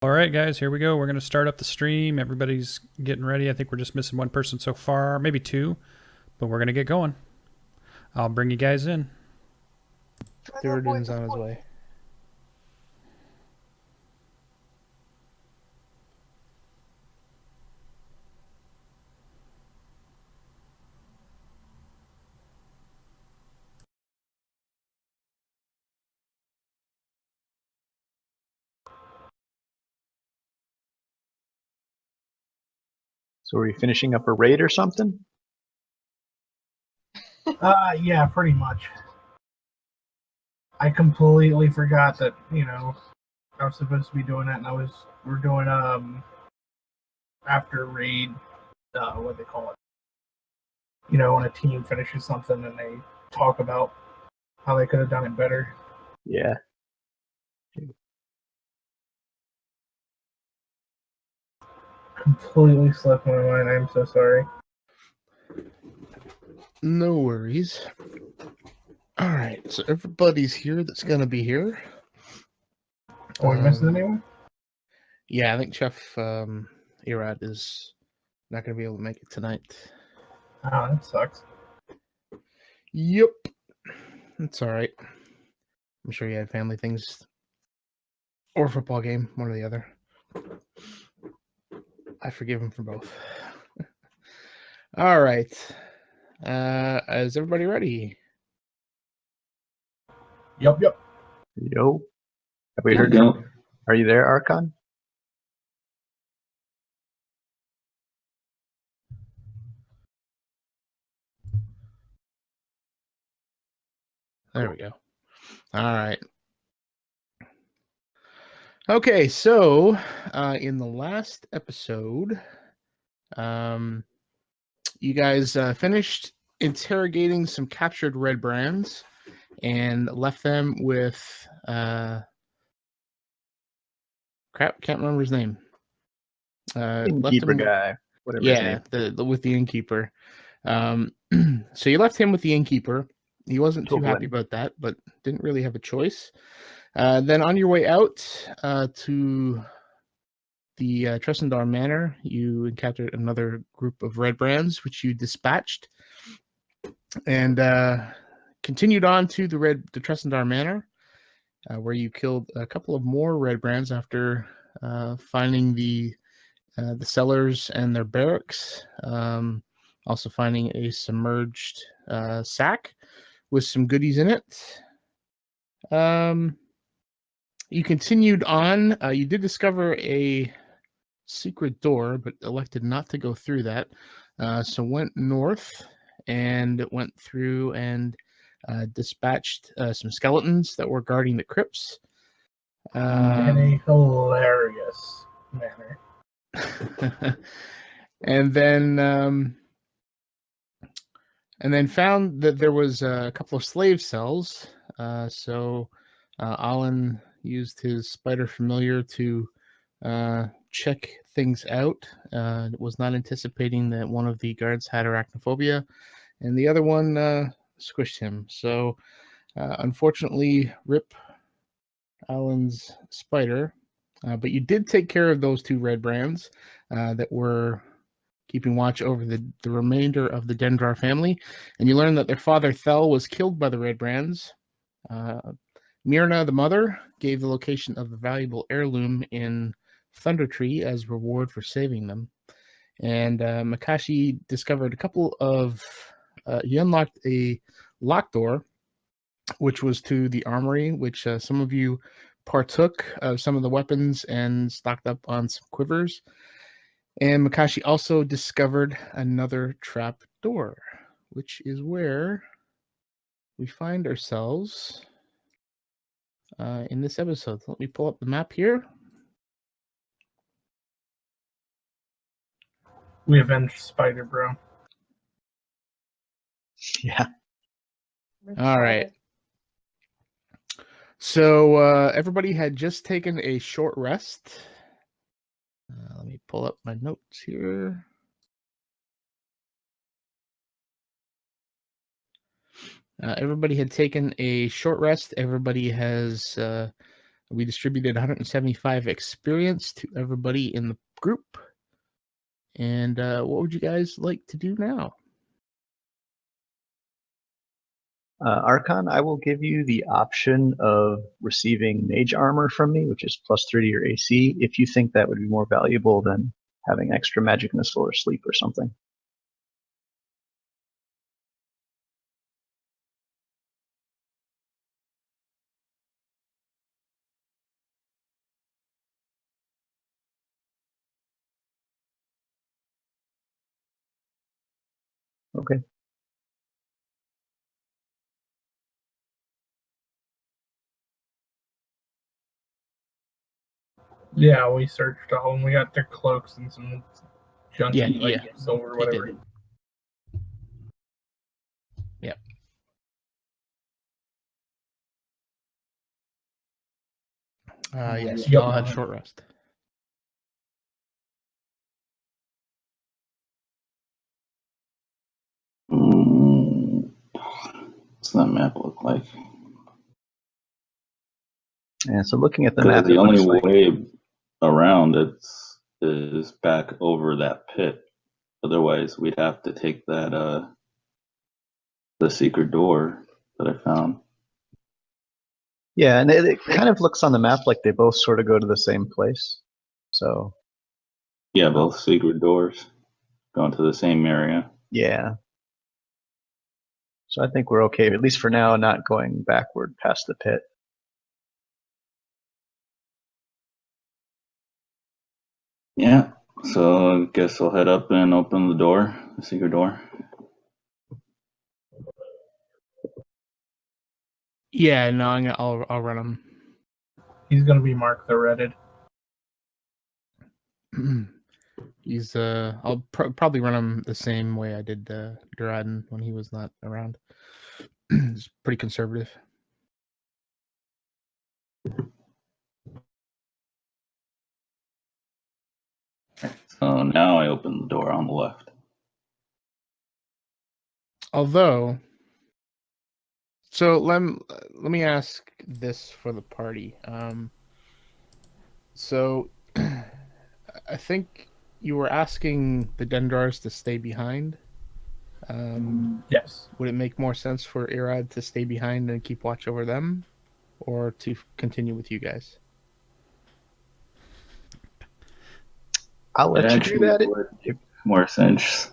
All right, guys, here we go. We're going to start up the stream. Everybody's getting ready. I think we're just missing one person so far, maybe two, but we're going to get going. I'll bring you guys in. Theoden's on his way. So are we finishing up a raid or something? Yeah, pretty much. I completely forgot that, I was supposed to be doing that, and we're doing, after raid, what they call it. When a team finishes something and they talk about how they could have done it better. Yeah. Completely slipped my mind. I'm so sorry. No worries. All right, so everybody's here that's going to be here. Are we missing anyone? Yeah, I think Chef Irad is not going to be able to make it tonight. Oh, that sucks. Yep. It's all right. I'm sure you had family things or football game, one or the other. I forgive him for both. All right. Is everybody ready? Yep. Yo. Have we heard you? Are you there, Archon? There we go. All right. Okay, so in the last episode, you guys finished interrogating some captured red brands and left them with crap, can't remember his name. Innkeeper guy. Whatever his name. With the innkeeper. So you left him with the innkeeper. He wasn't too happy about that, but didn't really have a choice. Then on your way out to the Tressendar Manor, you encountered another group of red brands, which you dispatched, and continued on to the Tressendar Manor, where you killed a couple of more red brands after finding the cellars and their barracks. Also finding a submerged sack with some goodies in it. You continued on. You did discover a secret door, but elected not to go through that. So went north and went through and dispatched some skeletons that were guarding the crypts. In a hilarious manner. And then found that there was a couple of slave cells. So Alan used his spider familiar to check things out. Was not anticipating that one of the guards had arachnophobia, and the other one squished him. So unfortunately, rip Alan's spider. But you did take care of those two red brands that were keeping watch over the remainder of the Dendrar family, and you learn that their father Thel was killed by the red brands. Myrna, the mother, gave the location of a valuable heirloom in Thunder Tree as reward for saving them. And Makashi discovered a couple of... he unlocked a locked door, which was to the armory, which some of you partook of some of the weapons and stocked up on some quivers. And Makashi also discovered another trap door, which is where we find ourselves in this episode. Let me pull up the map here. We avenged Spider, bro. Yeah. All right. So everybody had just taken a short rest. Let me pull up my notes here. Everybody had taken a short rest. Everybody has We distributed 175 experience to everybody in the group. And what would you guys like to do now? Archon, I will give you the option of receiving mage armor from me, which is +3 to your AC, if you think that would be more valuable than having extra magic missile or sleep or something. Okay. Yeah, we searched all and we got their cloaks and some junky Yeah. silver, You whatever. did. Yep. Yes, you all had short rest. What's that map look like? Yeah, so looking at the map, The it only looks like way around it is back over that pit. Otherwise, we'd have to take that the secret door that I found. yeah, and it kind of looks on the map like they both sort of go to the same place. So Yeah, both secret doors going to the same area. yeah. So I think we're okay, at least for now, not going backward past the pit. Yeah, so I guess I'll head up and open the door, the secret door. Yeah, no, I'll run him. He's gonna be Mark the Redded. He's I'll probably run him the same way I did Duraden when he was not around. He's pretty conservative. So now I open the door on the left. Although, so let me ask this for the party. So I think you were asking the Dendrars to stay behind. Yes. Would it make more sense for Irad to stay behind and keep watch over them, or to continue with you guys? I'll let you do that. Would make more sense,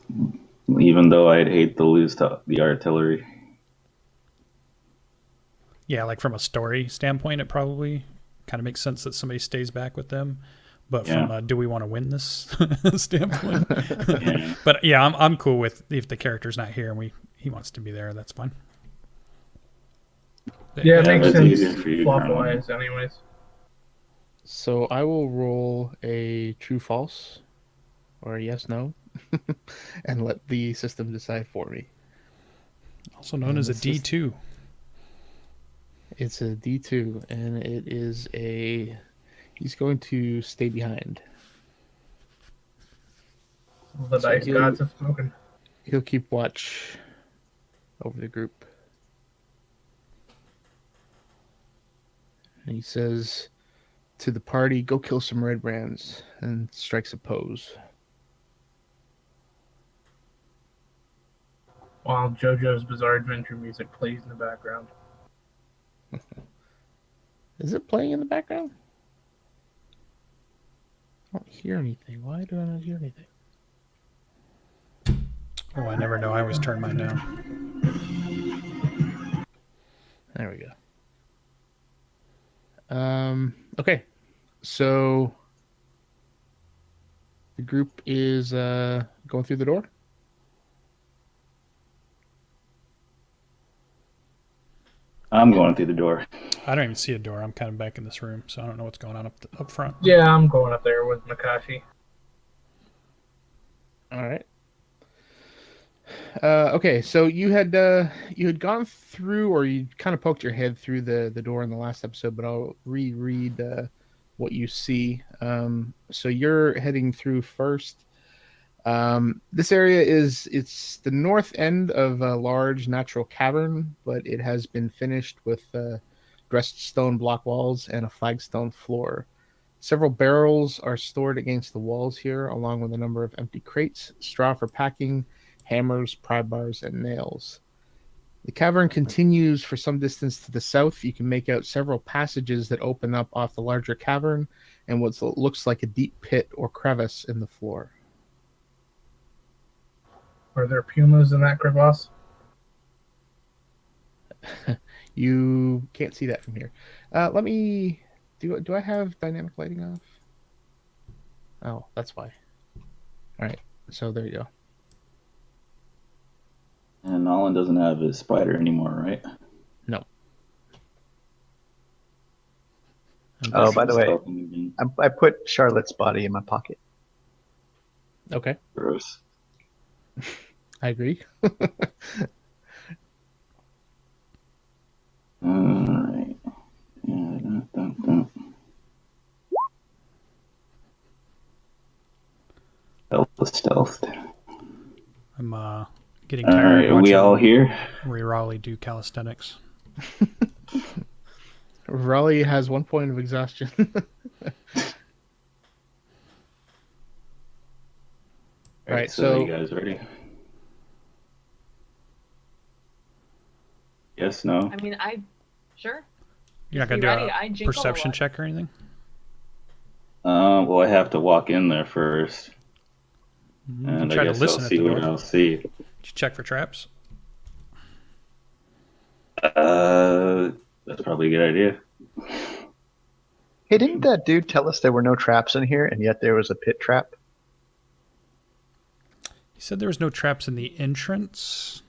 even though I'd hate to lose to the artillery. Yeah, like from a story standpoint, it probably kind of makes sense that somebody stays back with them. But from a do we want to win this standpoint? Yeah. But yeah, I'm cool with if the character's not here and he wants to be there, that's fine. Yeah, it makes that's sense easier for you, plot-wise anyways. So I will roll a true false or a yes no and let the system decide for me. Also known as a D2. It's a D2 and it is he's going to stay behind. The dice gods have spoken. He'll keep watch over the group. And he says to the party, go kill some red brands, and strikes a pose. While JoJo's Bizarre Adventure music plays in the background. Is it playing in the background? I don't hear anything. Why do I not hear anything? Oh, I never know. I always turn mine down. There we go. Okay. So the group is going through the door. I'm going through the door. I don't even see a door. I'm kind of back in this room, so I don't know what's going on up front. Yeah, I'm going up there with Makashi. All right. Okay, so you had gone through, or you kind of poked your head through the door in the last episode, but I'll reread what you see. So you're heading through first. This area it's the north end of a large natural cavern, but it has been finished with dressed stone block walls, and a flagstone floor. Several barrels are stored against the walls here, along with a number of empty crates, straw for packing, hammers, pry bars, and nails. The cavern continues for some distance to the south. You can make out several passages that open up off the larger cavern and what looks like a deep pit or crevice in the floor. Are there pumas in that crevasse? You can't see that from here. Let me... Do I have dynamic lighting off? Oh, that's why. All right, so there you go. And Nolan doesn't have his spider anymore, right? No. Oh, by the way, Stealthing again. I put Charlotte's body in my pocket. Okay, Gross. I agree. Alright. Stealth. I'm getting tired Alright, are we watching all here? Raleigh do calisthenics. Raleigh has 1 point of exhaustion. Right, so you guys ready? Yes, no? I mean, sure. You're not Be gonna do ready. I a jingle a perception lot. check or anything? Well, I have to walk in there first. You And can I try to guess listen I'll at see the what door. I'll see. Did you check for traps? That's probably a good idea. Hey, didn't that dude tell us there were no traps in here, and yet there was a pit trap? He said there was no traps in the entrance,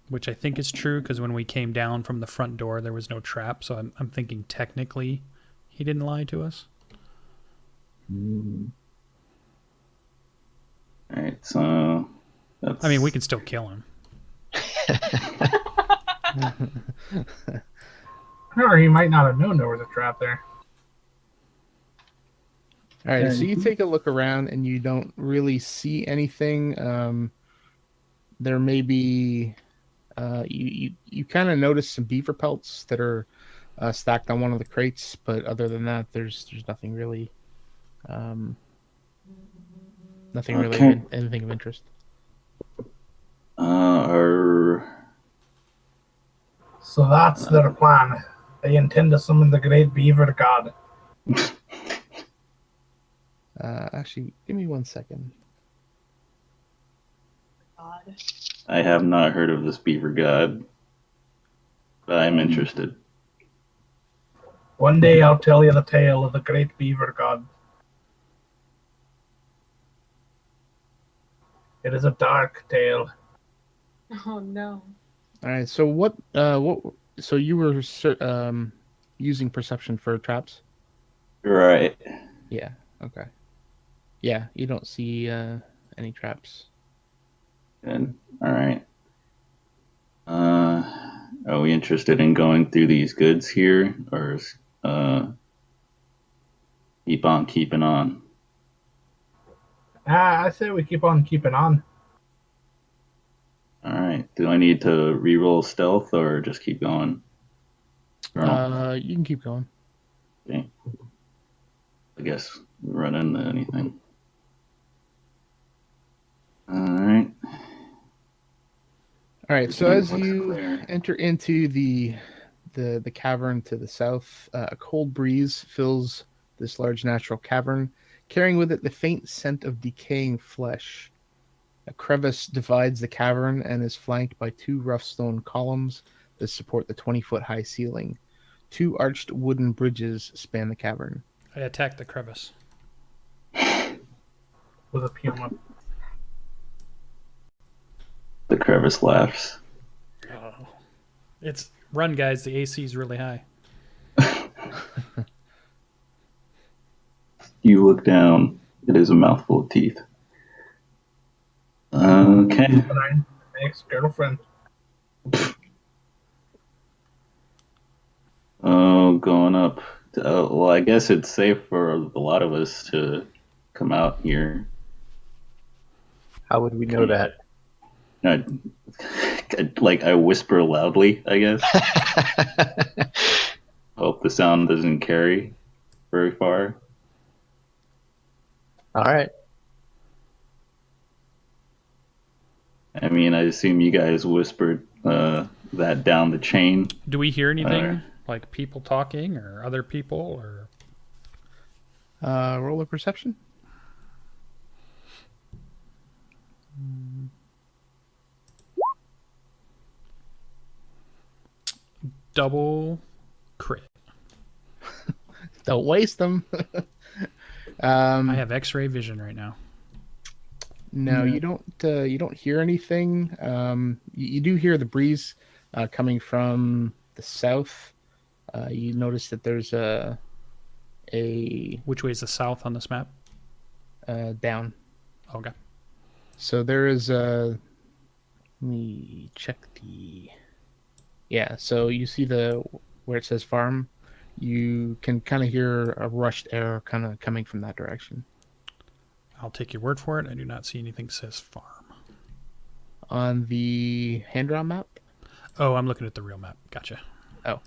which I think is true because when we came down from the front door, there was no trap. So I'm thinking technically he didn't lie to us. Alright, so that's... I mean, we can still kill him. Or he might not have known there was a trap there. all right, so you take a look around and you don't really see anything. There may be you kind of notice some beaver pelts that are stacked on one of the crates, but other than that, there's nothing really, Okay. anything of interest. So that's their plan. They intend to summon the great beaver god. Actually, give me 1 second. God. I have not heard of this beaver god, but I'm interested. One day I'll tell you the tale of the great beaver god. It is a dark tale. Oh no. All right, so what? So you were using perception for traps? Right. Yeah. Okay. Yeah, you don't see any traps. Good. Alright. Are we interested in going through these goods here, or keep on keeping on? I say we keep on keeping on. Alright. Do I need to re-roll stealth or just keep going? You can keep going. Okay. I guess we run into anything. Alright. All right, so as Looks you clear. enter into the cavern to the south, a cold breeze fills this large natural cavern, carrying with it the faint scent of decaying flesh. A crevice divides the cavern and is flanked by two rough stone columns that support the 20-foot high ceiling. Two arched wooden bridges span the cavern. I attacked the crevice. With a puma. The crevice laughs. Oh. It's run, guys. The AC is really high. You look down. It is a mouthful of teeth. Okay. My ex-girlfriend. Oh, going up. Well, I guess it's safe for a lot of us to come out here. How would we know that? I whisper loudly, I guess. Hope the sound doesn't carry very far. All right. I mean, I assume you guys whispered that down the chain. Do we hear anything like people talking or other people or? Roll a perception. Double crit. Don't waste them. I have X-ray vision right now. No, you don't. You don't hear anything. You do hear the breeze coming from the south. You notice that there's a Which way is the south on this map? down. Okay. So there is a. Let me check the. Yeah, so you see where it says farm. You can kind of hear a rushed air kind of coming from that direction. I'll take your word for it. I do not see anything that says farm. On the hand-drawn map? Oh, I'm looking at the real map. Gotcha. Oh.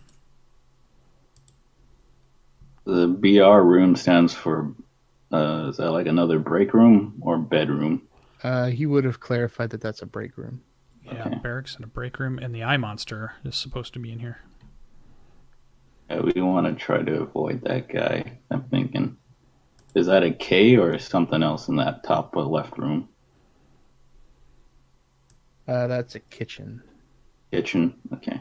The BR room stands for, is that like another break room or bedroom? He would have clarified that that's a break room. Yeah, Okay. barracks and a break room, and the eye monster is supposed to be in here. Yeah, we want to try to avoid that guy. I'm thinking, is that a K or something else in that top left room? That's a kitchen. Kitchen? Okay.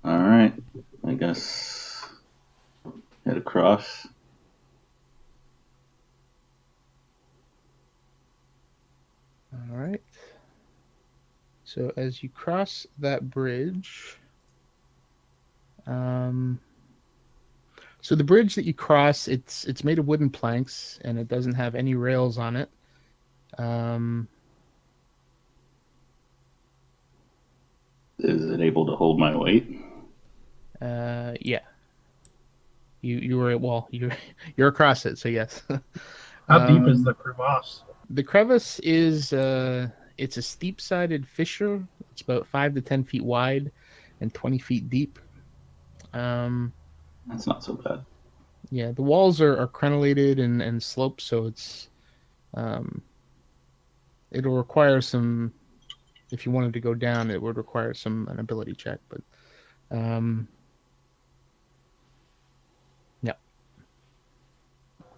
Alright, I guess head across. All right. So as you cross that bridge, so the bridge that you cross, it's made of wooden planks and it doesn't have any rails on it. Is it able to hold my weight? Yeah. You were you're across it, so yes. How deep is the crevasse? The crevice is it's a steep-sided fissure. It's about 5 to 10 feet wide and 20 feet deep. That's not so bad. Yeah, the walls are crenellated and sloped, so it's it'll require some. If you wanted to go down, it would require an ability check, but yeah.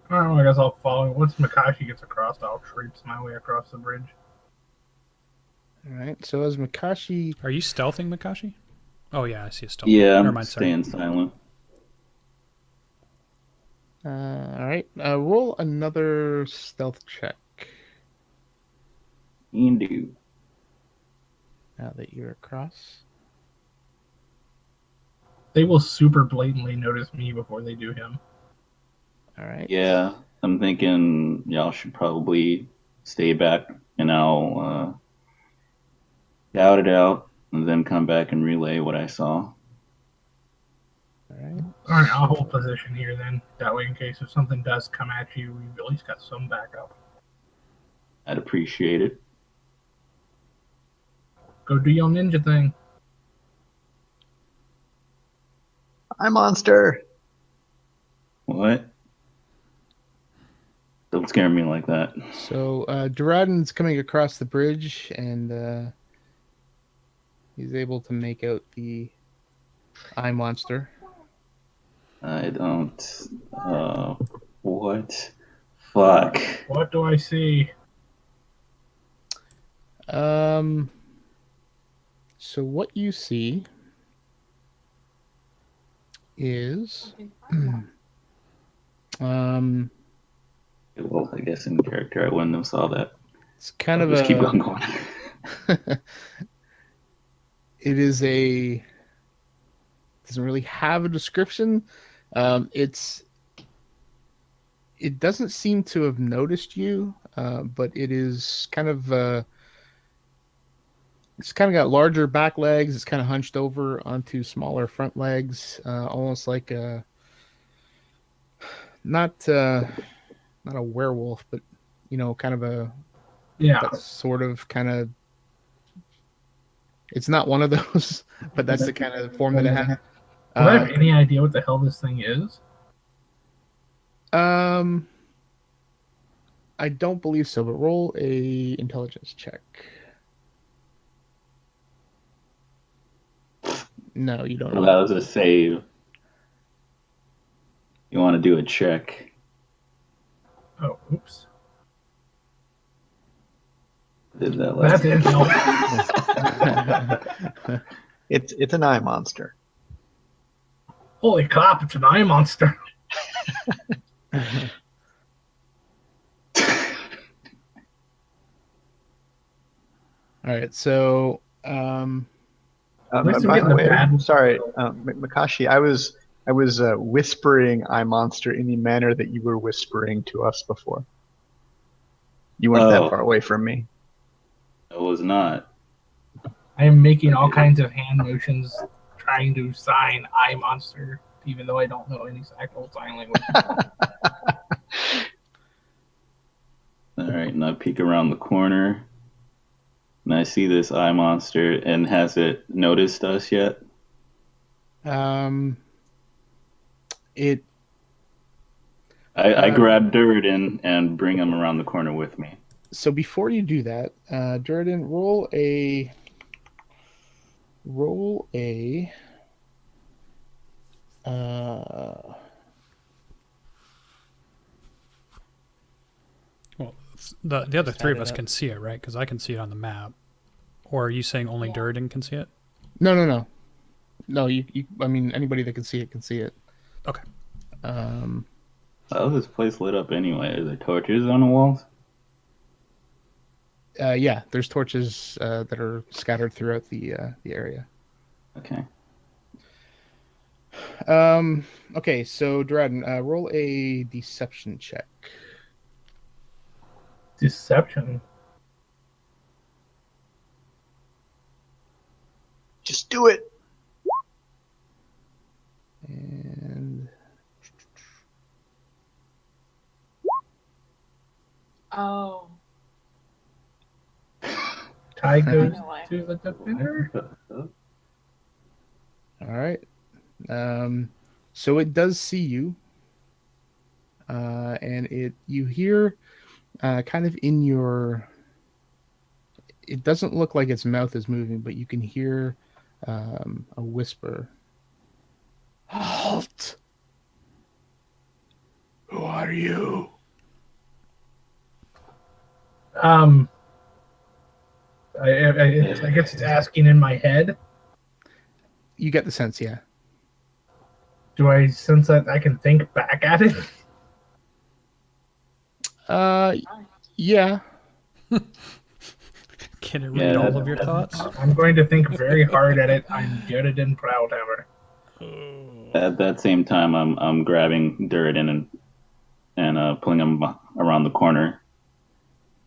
I don't know, I guess I'll follow. Once Makashi gets across, I'll traipse my way across the bridge. All right. So as Makashi, Are you stealthing, Makashi? Oh, yeah, I see a stealth. Yeah, Never I'm mind, sorry. staying silent. all right, roll another stealth check You can do. now that you're across. They will super blatantly notice me before they do him. All right. Yeah, I'm thinking y'all should probably stay back and I'll scout it out and then come back and relay what I saw. All right. Alright, I'll hold position here then. That way, in case if something does come at you, we've at least got some backup. I'd appreciate it. Go do your ninja thing. Hi, monster. What? Don't scare me like that. So Duradin's coming across the bridge, and he's able to make out the eye monster. I don't. What? Fuck. What do I see? So what you see is Well, I guess in character I wouldn't have saw that. it's kind of Just keep a going. it is a doesn't really have a description. It doesn't seem to have noticed you, but it is kind of it's kind of got larger back legs. It's kind of hunched over onto smaller front legs, almost like not a werewolf, but kind of a Yeah. that sort of kind of. It's not one of those, but that's the kind of form that it has. Do I have any idea what the hell this thing is? I don't believe so, but roll a intelligence check. No, you don't know. Well, that was a save. You want to do a check. Oh, oops. Did that That last didn't help. It's an eye monster. Holy crap, it's an eye monster. All right, so At least I'm By getting the the way, bad- sorry, Makashi, I was whispering eye monster in the manner that you were whispering to us before. You weren't that Oh. far away from me. It was not. I am making all kinds of hand motions trying to sign eye monster, even though I don't know any actual sign language. All right, and I peek around the corner, and I see this eye monster. And has it noticed us yet? it I grab Durden and bring him around the corner with me. so before you do that, Durden, roll a Well, the other three of add it us up. can see it, right? Because I can see it on the map. Or are you saying only Yeah. Durden can see it? No. You I mean, anybody that can see it can see it. Okay. How's this place lit up anyway? Are there torches on the walls? Yeah, there's torches that are scattered throughout the area. Okay. Okay, so Durden, roll a deception check. Deception. Just do it. And Oh. Tie goes know why. to the defender. all right. So it does see you. And you hear kind of in your. It doesn't look like its mouth is moving, but you can hear a whisper. Halt! Who are you? I guess it's asking in my head. You get the sense, yeah. Do I sense that I can think back at it? Yeah. Can it read all of your thoughts? I'm going to think very hard at it. I'm good at in Proudhammer. At that same time, I'm grabbing Durden and pulling him around the corner,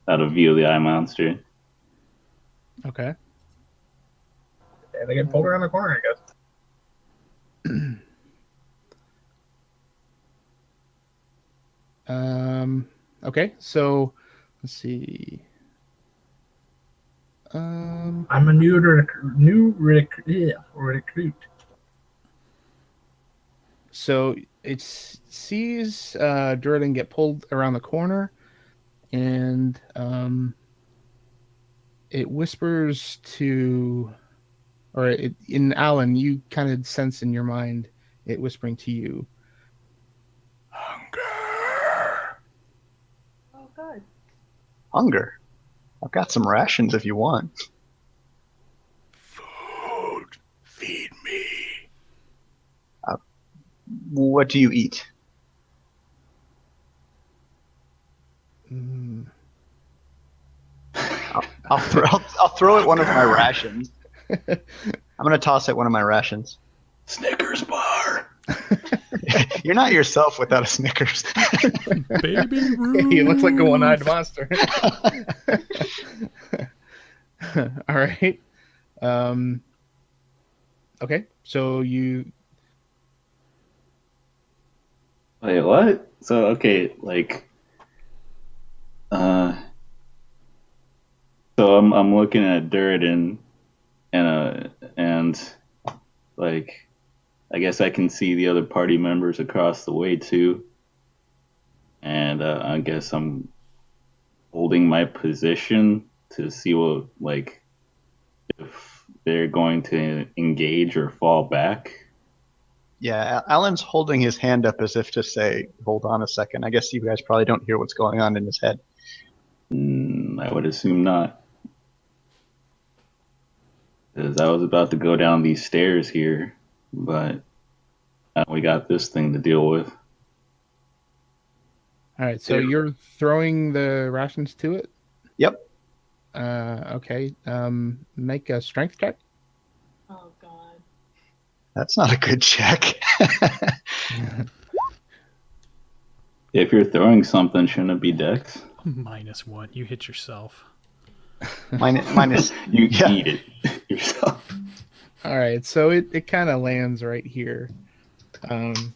out of view of the eye monster. Okay. Yeah, they get pulled around the corner, I guess. Okay, so let's see. I'm a new recruit. So it sees Durden get pulled around the corner, and it whispers to, in Alan, you kind of sense in your mind it whispering to you. Hunger. Oh, good. Hunger. I've got some rations if you want. Food. Feed me. What do you eat? I'll throw at one of my rations. I'm gonna toss at one of my rations. Snickers bar. You're not yourself without a Snickers. Baby Ruth. He looks like a one-eyed monster. All right. Okay, so you Wait, what? So okay, like, uh, so I'm looking at dirt and like, I guess I can see the other party members across the way too, and I guess I'm holding my position to see what, like, if they're going to engage or fall back. Yeah, Alan's holding his hand up as if to say, hold on a second. I guess you guys probably don't hear what's going on in his head. I would assume not, because I was about to go down these stairs here, but we got this thing to deal with. All right, so you're throwing the rations to it? Yep. Okay. Make a strength check. Oh God. That's not a good check. If you're throwing something, shouldn't it be dex? -1. You hit yourself. minus You yeah. eat it yourself. All right, so it kind of lands right here. And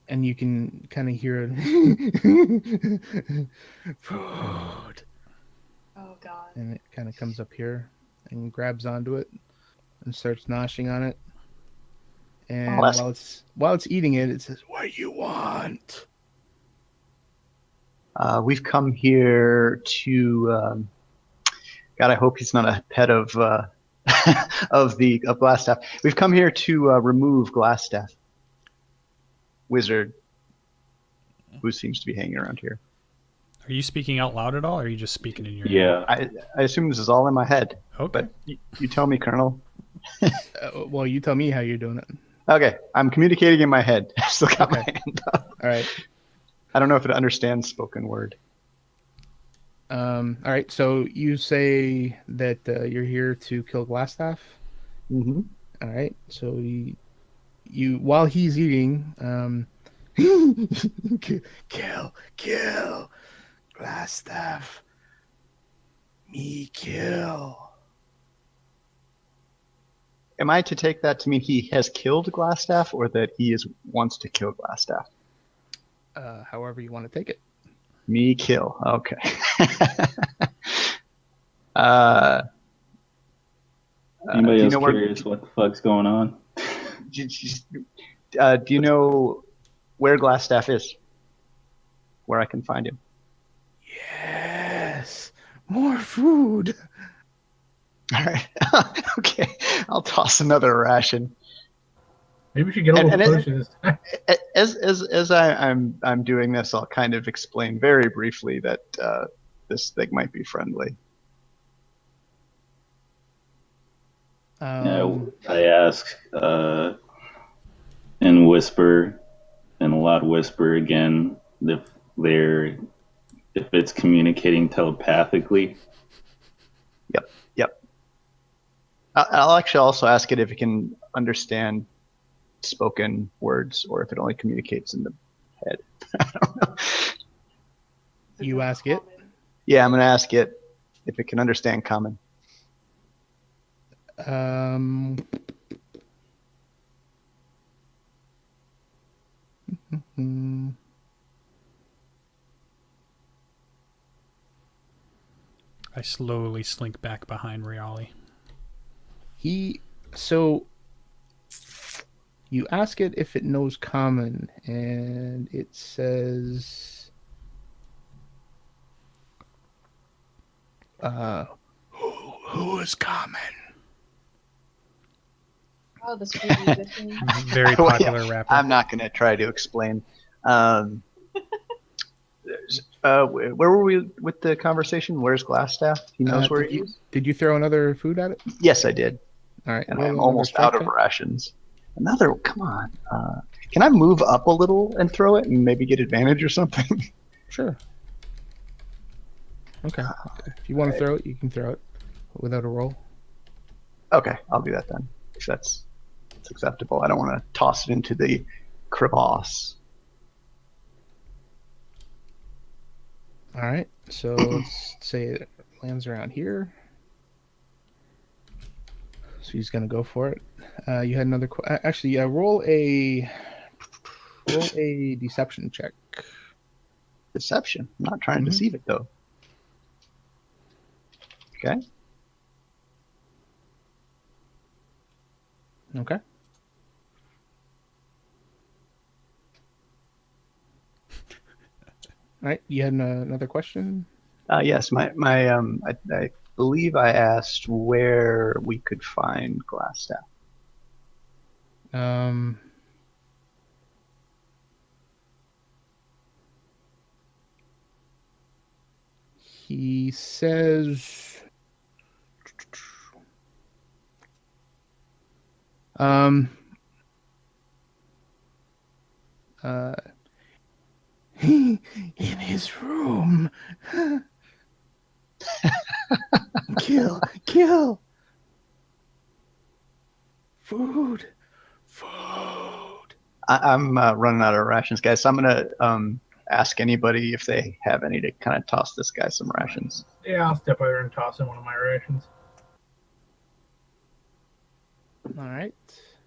you can kind of hear it. Food. Oh God. And it kind of comes up here and grabs onto it and starts noshing on it. And while it's eating it, it says, "What do you want?" We've come here to. God, I hope he's not a pet of of Glassstaff. We've come here to remove Glassstaff, wizard, who seems to be hanging around here. Are you speaking out loud at all, or are you just speaking in your head? Yeah. I assume this is all in my head. Okay. But you tell me, Colonel. Well, you tell me how you're doing it. Okay, I'm communicating in my head. I still got my hand up. All right. I don't know if it understands spoken word. All right. So you say that you're here to kill Glassstaff. Mm-hmm. All right. So you while he's eating, kill Glassstaff. Me kill. Am I to take that to mean he has killed Glassstaff, or that he wants to kill Glassstaff? However you want to take it. Me kill. Okay. Anybody else curious what the fuck's going on? Do you know where Glassstaff is? Where I can find him? Yes. More food. All right. Okay. I'll toss another ration. Maybe we should get a little closer this time. As I'm doing this, I'll kind of explain very briefly that this thing might be friendly. I ask in whisper, in a loud whisper again, if it's communicating telepathically. Yep. I'll actually also ask it if it can understand spoken words, or if it only communicates in the head. I don't know. You ask it? Yeah, I'm going to ask it if it can understand common. I slowly slink back behind Riali. So you ask it if it knows common, and it says, who is common? Oh, the sweet musician. Very popular rapper. I'm not going to try to explain. Where were we with the conversation? Where's Glassstaff? He knows where he is? Did you throw another food at it? Yes, I did. All right. And I'm almost out of rations. Another, come on. Can I move up a little and throw it and maybe get advantage or something? Sure. Okay. If you want to throw it, you can throw it without a roll. Okay, I'll do that then. If that's acceptable. I don't want to toss it into the crevasse. All right. So let's say it lands around here. So he's going to go for it. You had another... Actually, roll a Roll a deception check. Deception. I'm not trying to Mhm. deceive it, though. Okay. Okay. All right. You had another question? Yes, I believe I asked where we could find Glassstaff. He says, in his room. Kill. Food. I'm running out of rations, guys, so I'm gonna ask anybody if they have any to kind of toss this guy some rations. Yeah, I'll step over and toss in one of my rations. All right.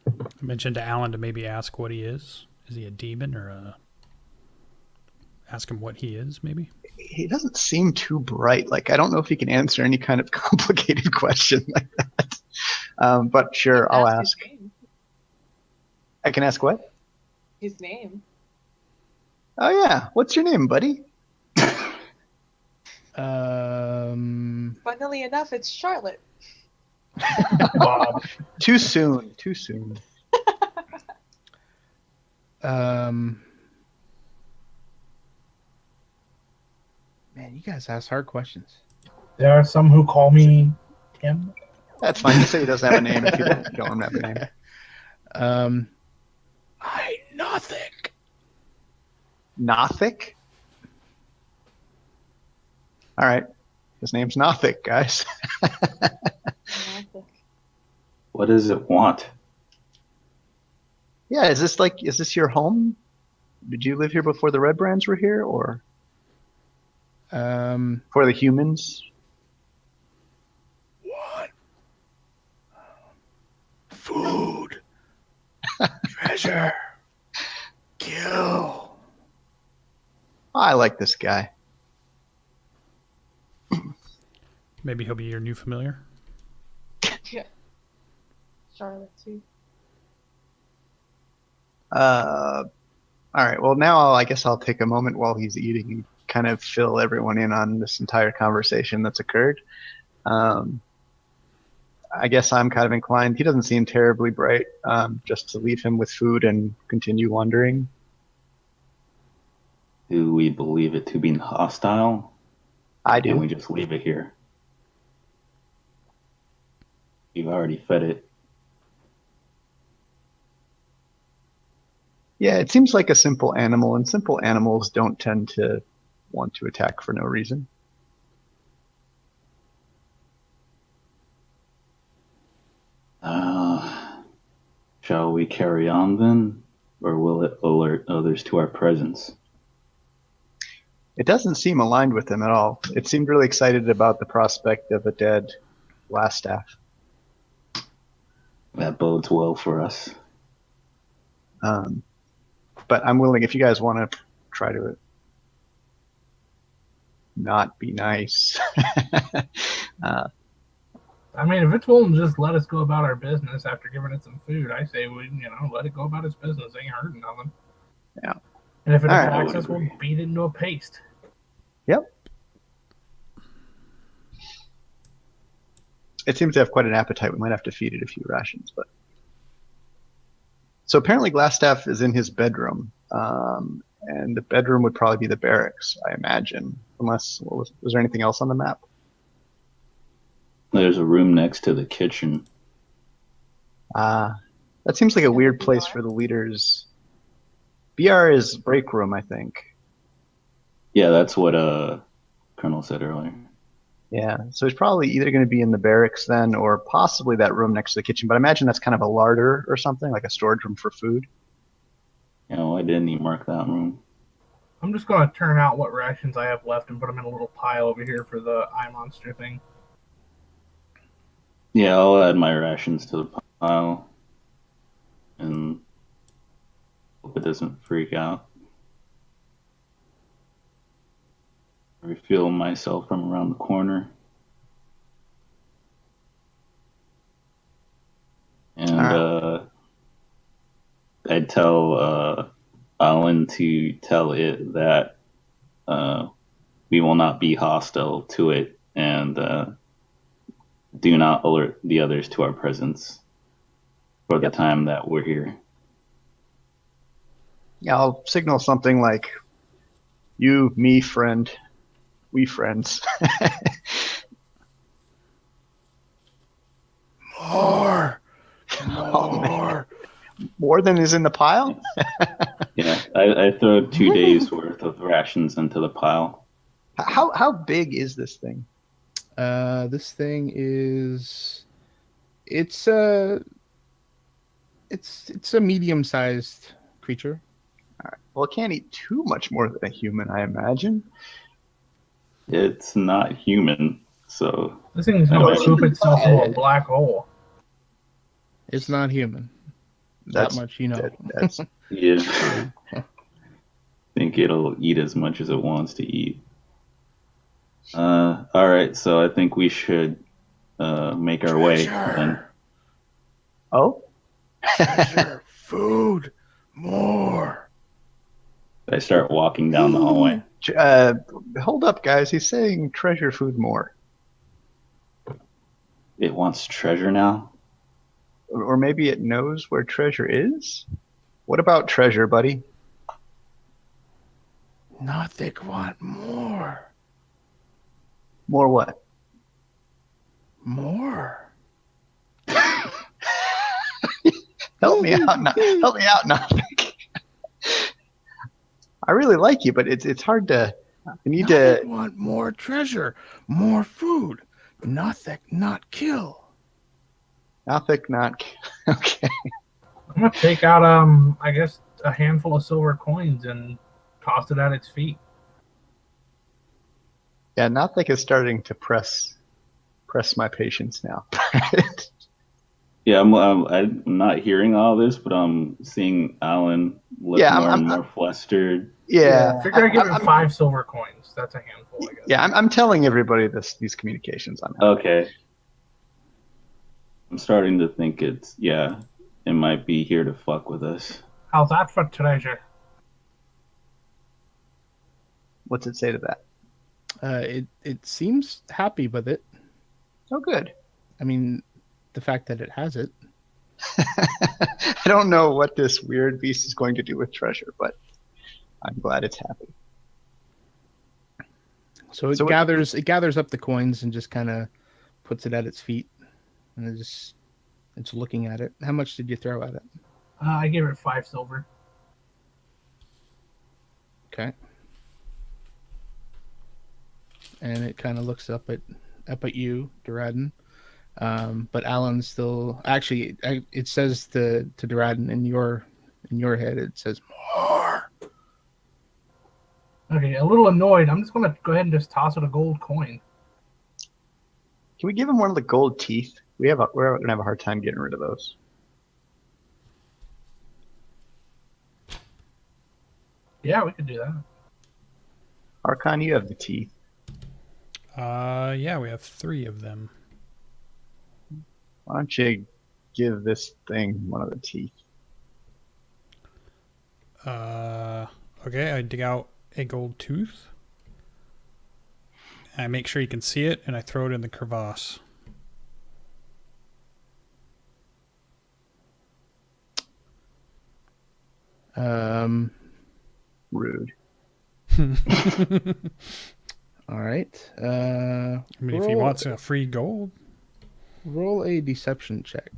I mentioned to Alan to maybe ask what he is. Is he a demon or a... Ask him what he is, maybe? He doesn't seem too bright. Like, I don't know if he can answer any kind of complicated question like that. But sure, I'll ask. His name. I can ask what? His name. Oh yeah, what's your name, buddy? Funnily enough, it's Charlotte. Bob. Too soon. Man, you guys ask hard questions. There are some who call me Tim. That's fine. Just say he doesn't have a name if you don't have a name. Nothing. Nothix? All right. His name's Nothix, guys. What does it want? Yeah, is this your home? Did you live here before the Red Brands were here, or for the humans? What? Food. Treasure. Kill. I like this guy. Maybe he'll be your new familiar. Yeah. Charlotte too. All right. Well, now I guess I'll take a moment while he's eating and kind of fill everyone in on this entire conversation that's occurred. I guess I'm kind of inclined. He doesn't seem terribly bright. Just to leave him with food and continue wandering. Do we believe it to be hostile? I do. Can we just leave it here? You've already fed it. Yeah, it seems like a simple animal, and simple animals don't tend to want to attack for no reason. Shall we carry on then? Or will it alert others to our presence? It doesn't seem aligned with him at all. It seemed really excited about the prospect of a dead Glassstaff. That bodes well for us. But I'm willing, if you guys want to try to not be nice. I mean, if it's willing to just let us go about our business after giving it some food, I say we, let it go about its business. Ain't hurting nothing. Yeah. And if it All right, attacks I would us, we'll agree. beat it into a paste. Yep. It seems to have quite an appetite. We might have to feed it a few rations, but. So apparently Glassstaff is in his bedroom, and the bedroom would probably be the barracks, I imagine. Unless, was there anything else on the map? There's a room next to the kitchen. That seems like a weird place for the leaders. BR is break room, I think. Yeah, that's what Colonel said earlier. Yeah, so he's probably either going to be in the barracks then, or possibly that room next to the kitchen. But I imagine that's kind of a larder or something, like a storage room for food. Why didn't he mark that room? I'm just going to turn out what rations I have left and put them in a little pile over here for the eye monster thing. Yeah, I'll add my rations to the pile. And Hope it doesn't freak out. I reveal myself from around the corner. And I tell Alan to tell it that we will not be hostile to it and do not alert the others to our presence for the time that we're here. Yeah, I'll signal something like, "You, me, friend, we friends." More. Oh, man. More than is in the pile? Yeah, I throw 2 days worth of rations into the pile. How big is this thing? This thing is, it's a medium-sized creature. All right. Well, it can't eat too much more than a human, I imagine. It's not human, so This thing's gonna poop itself into a black hole. It's not human. That's that much, you know. That's yeah. I think it'll eat as much as it wants to eat. All right, so I think we should make our way then. Oh? Treasure, food, more. I start walking down the hallway. Hold up, guys. He's saying treasure, food, more. It wants treasure now? Or maybe it knows where treasure is? What about treasure, buddy? Nothix want more. More what? More. Help me out, Nothix. I really like you, but it's hard to. You need Nothix to want more treasure, more food. Nothix not kill. Nothix not. Okay. I'm gonna take out I guess a handful of silver coins and toss it at its feet. Yeah, Nothix is starting to press my patience now. Yeah, I'm not hearing all this, but I'm seeing Alan look more and more flustered. Yeah. Figure I give it 5 silver coins. That's a handful, I guess. Yeah, I'm telling everybody these communications I'm having. Okay. I'm starting to think it might be here to fuck with us. How's that for treasure? What's it say to that? It seems happy with it. Oh, good. I mean, the fact that it has it. I don't know what this weird beast is going to do with treasure, but I'm glad it's happy. So it gathers up the coins and just kind of puts it at its feet, and it's looking at it. How much did you throw at it? I gave it 5 silver. Okay. And it kind of looks up at you, Duradin. But Alan's still actually. It says to Duradin in your head. It says more. Okay, a little annoyed. I'm just gonna go ahead and just toss it a gold coin. Can we give him one of the gold teeth? We're gonna have a hard time getting rid of those. Yeah, we could do that. Archon, you have the teeth. Yeah, we have 3 of them. Why don't you give this thing one of the teeth? Okay, I dig out a gold tooth. I make sure you can see it, and I throw it in the crevasse. Rude. All right. I mean, if he wants a free gold. Roll a deception check.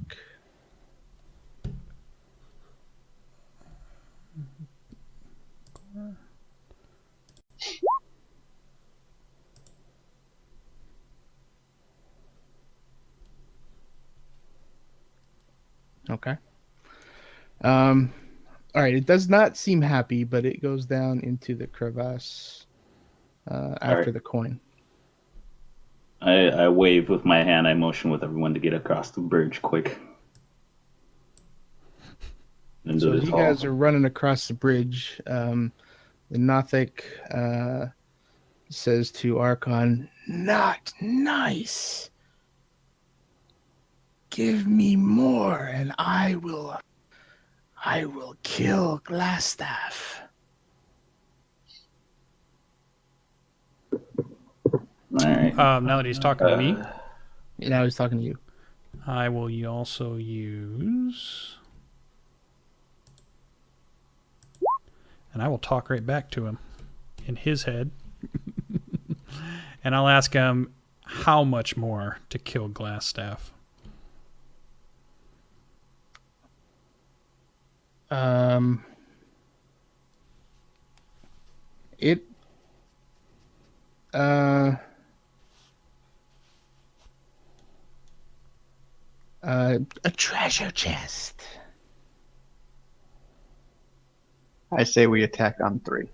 Okay. All right. It does not seem happy, but it goes down into the crevasse after the coin. I wave with my hand. I motion with everyone to get across the bridge quick. into So as this you hall. guys are running across the bridge, the Nothic says to Archon, "Not nice. Give me more, and I will kill Glassstaff." All right. Now that he's talking to me, Yeah, I was talking to you. I will also use, and I will talk right back to him in his head, and I'll ask him how much more to kill Glassstaff. It a treasure chest. I say we attack on 3.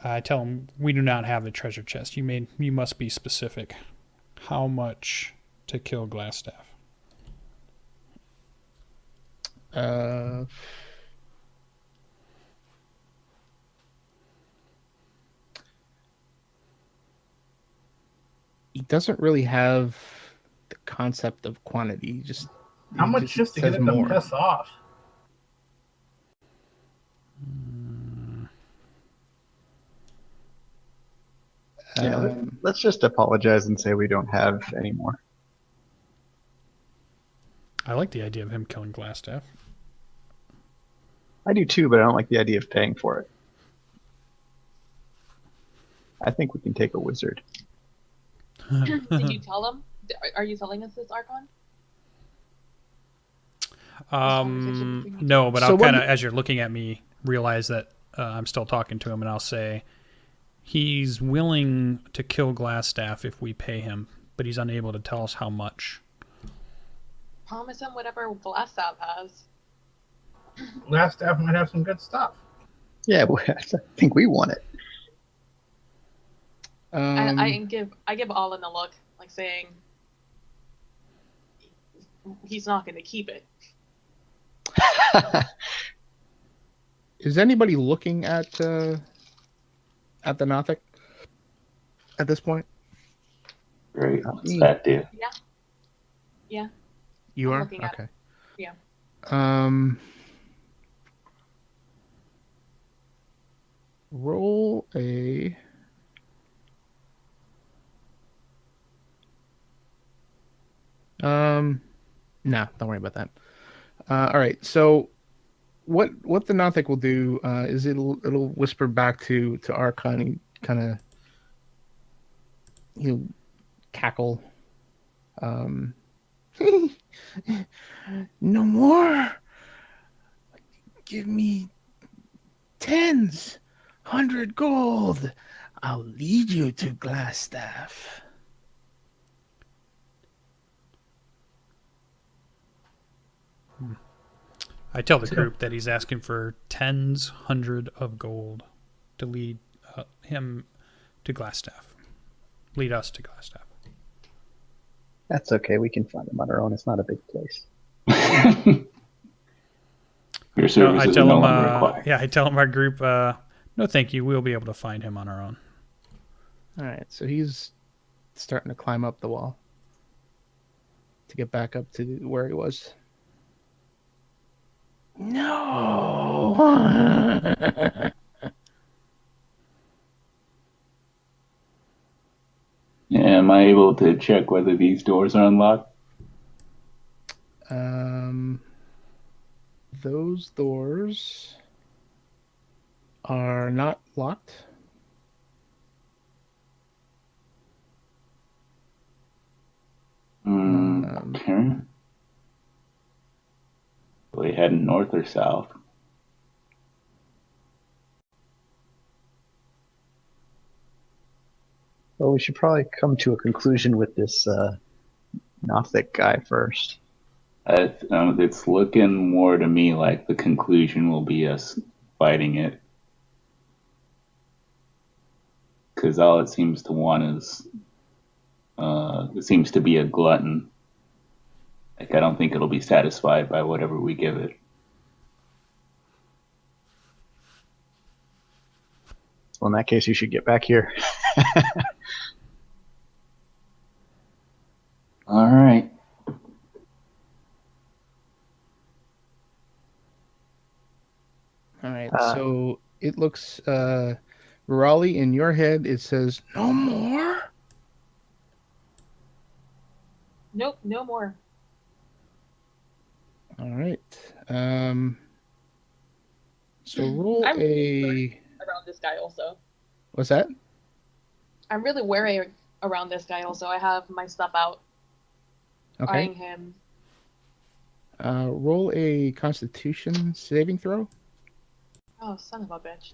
I tell him we do not have the treasure chest. You must be specific. How much to kill Glassstaff? He doesn't really have the concept of quantity. How he much just to says get it to piss off? Yeah, let's just apologize and say we don't have any more. I like the idea of him killing Glassstaff. I do too, but I don't like the idea of paying for it. I think we can take a wizard. Did you tell them? Are you telling us this, Archon? No, but So I'll what kind of, he- as you're looking at me, realize that I'm still talking to him, and I'll say he's willing to kill Glassstaff if we pay him, but he's unable to tell us how much. Promise him whatever Glassstaff has. Last staff might have some good stuff. Yeah, well, I think we want it. I give Allen a look, like saying he's not going to keep it. Is anybody looking at the Nothic at this point? Great. What's that do? Yeah. You I'm are? looking at Okay. Yeah. Roll a no, don't worry about that. All right, so what the Nothic will do is it'll whisper back to Archon. He kind of he'll cackle. No more. Give me 10s, 100 gold. I'll lead you to Glassstaff. I tell the group that he's asking for 100 of gold to lead him to Glassstaff. Lead us to Glassstaff. That's okay. We can find them on our own. It's not a big place. Your No, services I tell are no him. longer required. I tell him our group. No, thank you. We'll be able to find him on our own. All right, so he's starting to climb up the wall to get back up to where he was. No. Am I able to check whether these doors are unlocked? Those doors are not locked. Okay. Are they heading north or south? Well, we should probably come to a conclusion with this Nothic guy first. It's looking more to me like the conclusion will be us fighting it. Because all it seems to want is, it seems to be a glutton. Like, I don't think it'll be satisfied by whatever we give it. Well, in that case, you should get back here. All right. All right. Uh, So it looks, Raleigh, in your head, it says no more. Nope, no more. All right. So roll I'm a. around this guy also. What's that? I'm really wary around this guy also. I have my stuff out, Okay. eyeing him. Roll a Constitution saving throw. Oh, son of a bitch.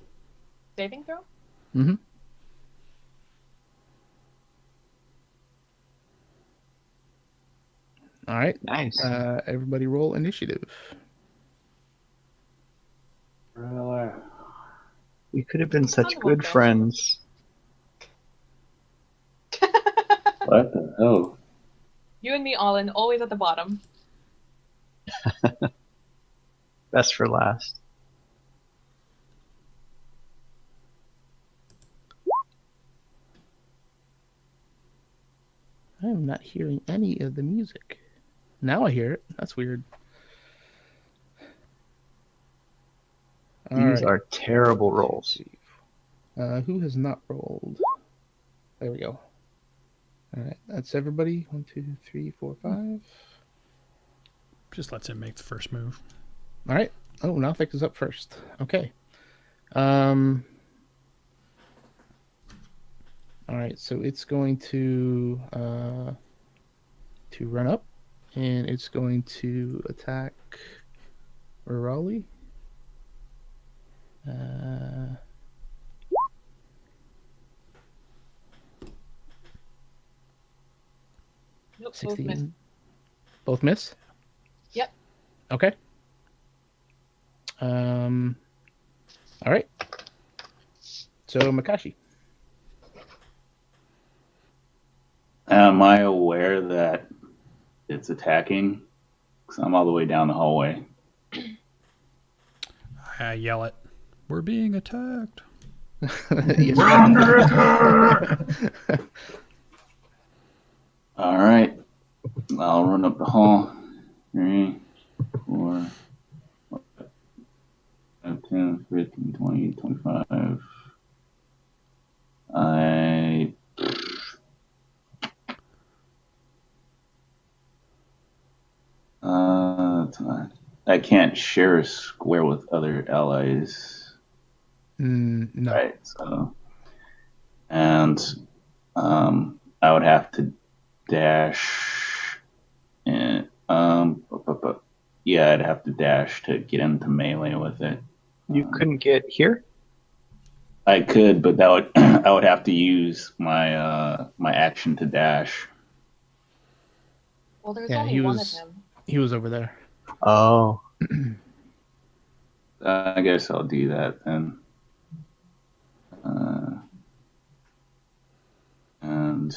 Saving throw? Mm-hmm. All right. nice. Everybody roll initiative. We could have been such Son of a good bitch. friends. What the hell? You and me, Allen, always at the bottom. Best for last. I am not hearing any of the music. Now I hear it. That's weird. All These right. are terrible rolls. Who has not rolled? There we go. All right. That's everybody. 1, 2, 3, 4, 5. Just lets him make the first move. All right. Oh, Nothix is up first. Okay. All right. So it's going to run up, and it's going to attack Raleigh. Nope, both 16. missed. Both miss? Yep. Okay. All right. So Makashi. Am I aware that it's attacking? Because I'm all the way down the hallway. I yell it. We're being attacked. Yes. We're under attack! All right. I'll run up the hall. 3, 4, 5, 10, 15, 20, 25. I can't share a square with other allies. No. Right. So, and I would have to dash. And yeah, I'd have to dash to get into melee with it. You couldn't get here? I could, but that would I would have to use my my action to dash. Well, there's Yeah, only one of him. He was over there. Oh. I guess I'll do that then. And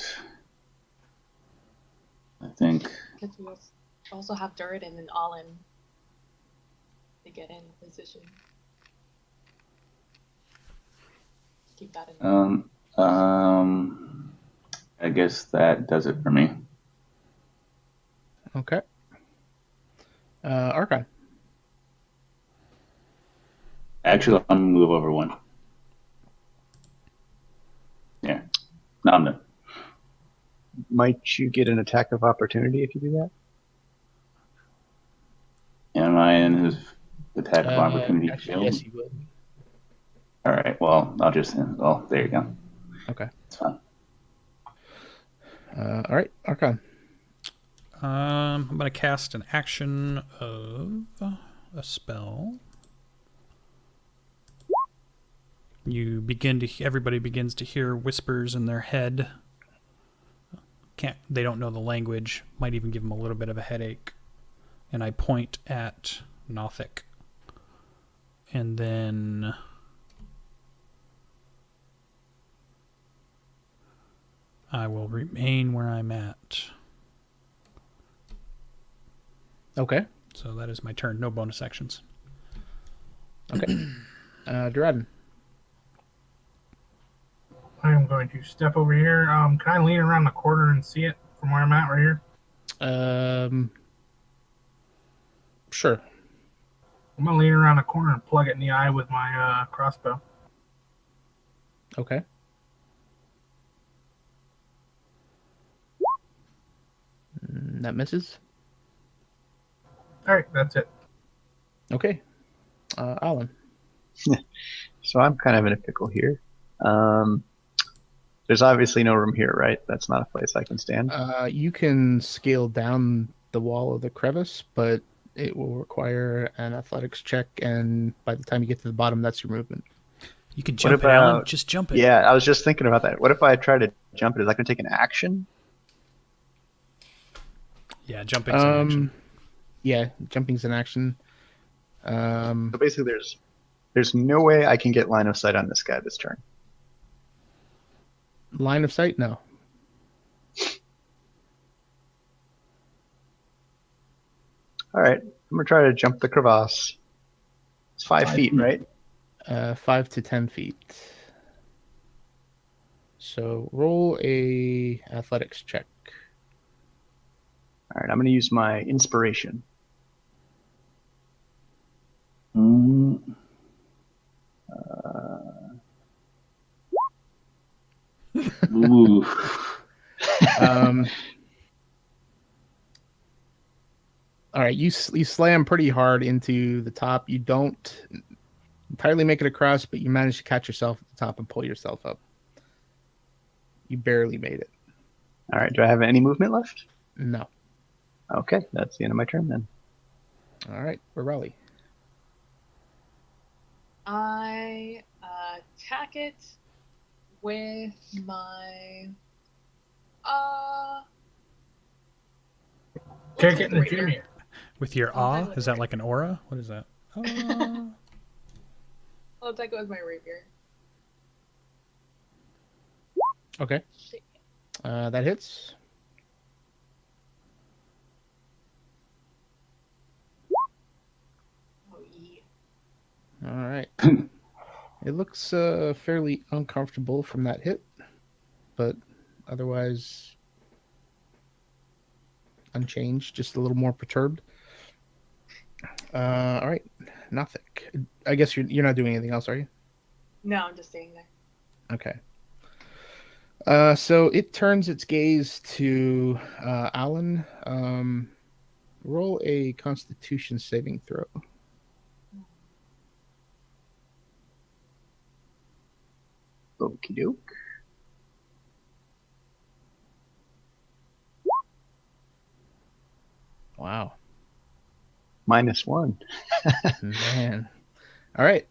I think Because we also have Durden and Allen to get in position. Keep that in mind. I guess that does it for me. Okay. Archon. Actually, I'm gonna move over one. Yeah. No, I'm done. Might you get an attack of opportunity if you do that? Am I in his attack of opportunity Actually, field? yes, he would. All right. Well, I'll just. Oh, there you go. Okay. It's fine. All right, Archon. I'm going to cast an action of a spell. Everybody begins to hear whispers in their head. They don't know the language. Might even give them a little bit of a headache. And I point at Nothix. And then I will remain where I'm at. Okay. So that is my turn. No bonus actions. Okay. Dredden. I am going to step over here. Can I lean around the corner and see it from where I'm at right here? Sure. I'm gonna lean around the corner and plug it in the eye with my crossbow. Okay. That misses. All right, that's it. Okay. Alan. So I'm kind of in a pickle here. There's obviously no room here, right? That's not a place I can stand. You can scale down the wall of the crevice, but it will require an athletics check, and by the time you get to the bottom, that's your movement. You can jump it, Alan. Just jump it. Yeah, I was just thinking about that. What if I try to jump it? Is that going to take an action? Yeah, jumping's an action. Yeah, jumping's an action. So basically, there's no way I can get line of sight on this guy this turn. Line of sight? No. All right, I'm going to try to jump the crevasse. It's 5 feet, right? 5 to 10 feet. So roll a athletics check. All right, I'm going to use my inspiration. Ooh. All right, you slam pretty hard into the top. You don't entirely make it across, but you manage to catch yourself at the top and pull yourself up. You barely made it. All right, do I have any movement left? No. Okay, that's the end of my turn then. All right, we're Raleigh. I attack it with my Kick it in the jimmy. With your awe? Is that like an aura? What is that? I'll attack it with my rapier. Okay. That hits. Oh yeah. All right. It looks fairly uncomfortable from that hit, but otherwise unchanged, just a little more perturbed. All right, Nothix. I guess you're not doing anything else, are you? No, I'm just staying there. Okay. So it turns its gaze to Alan. Roll a Constitution saving throw. Okie doke. Wow. -1. Man. All right.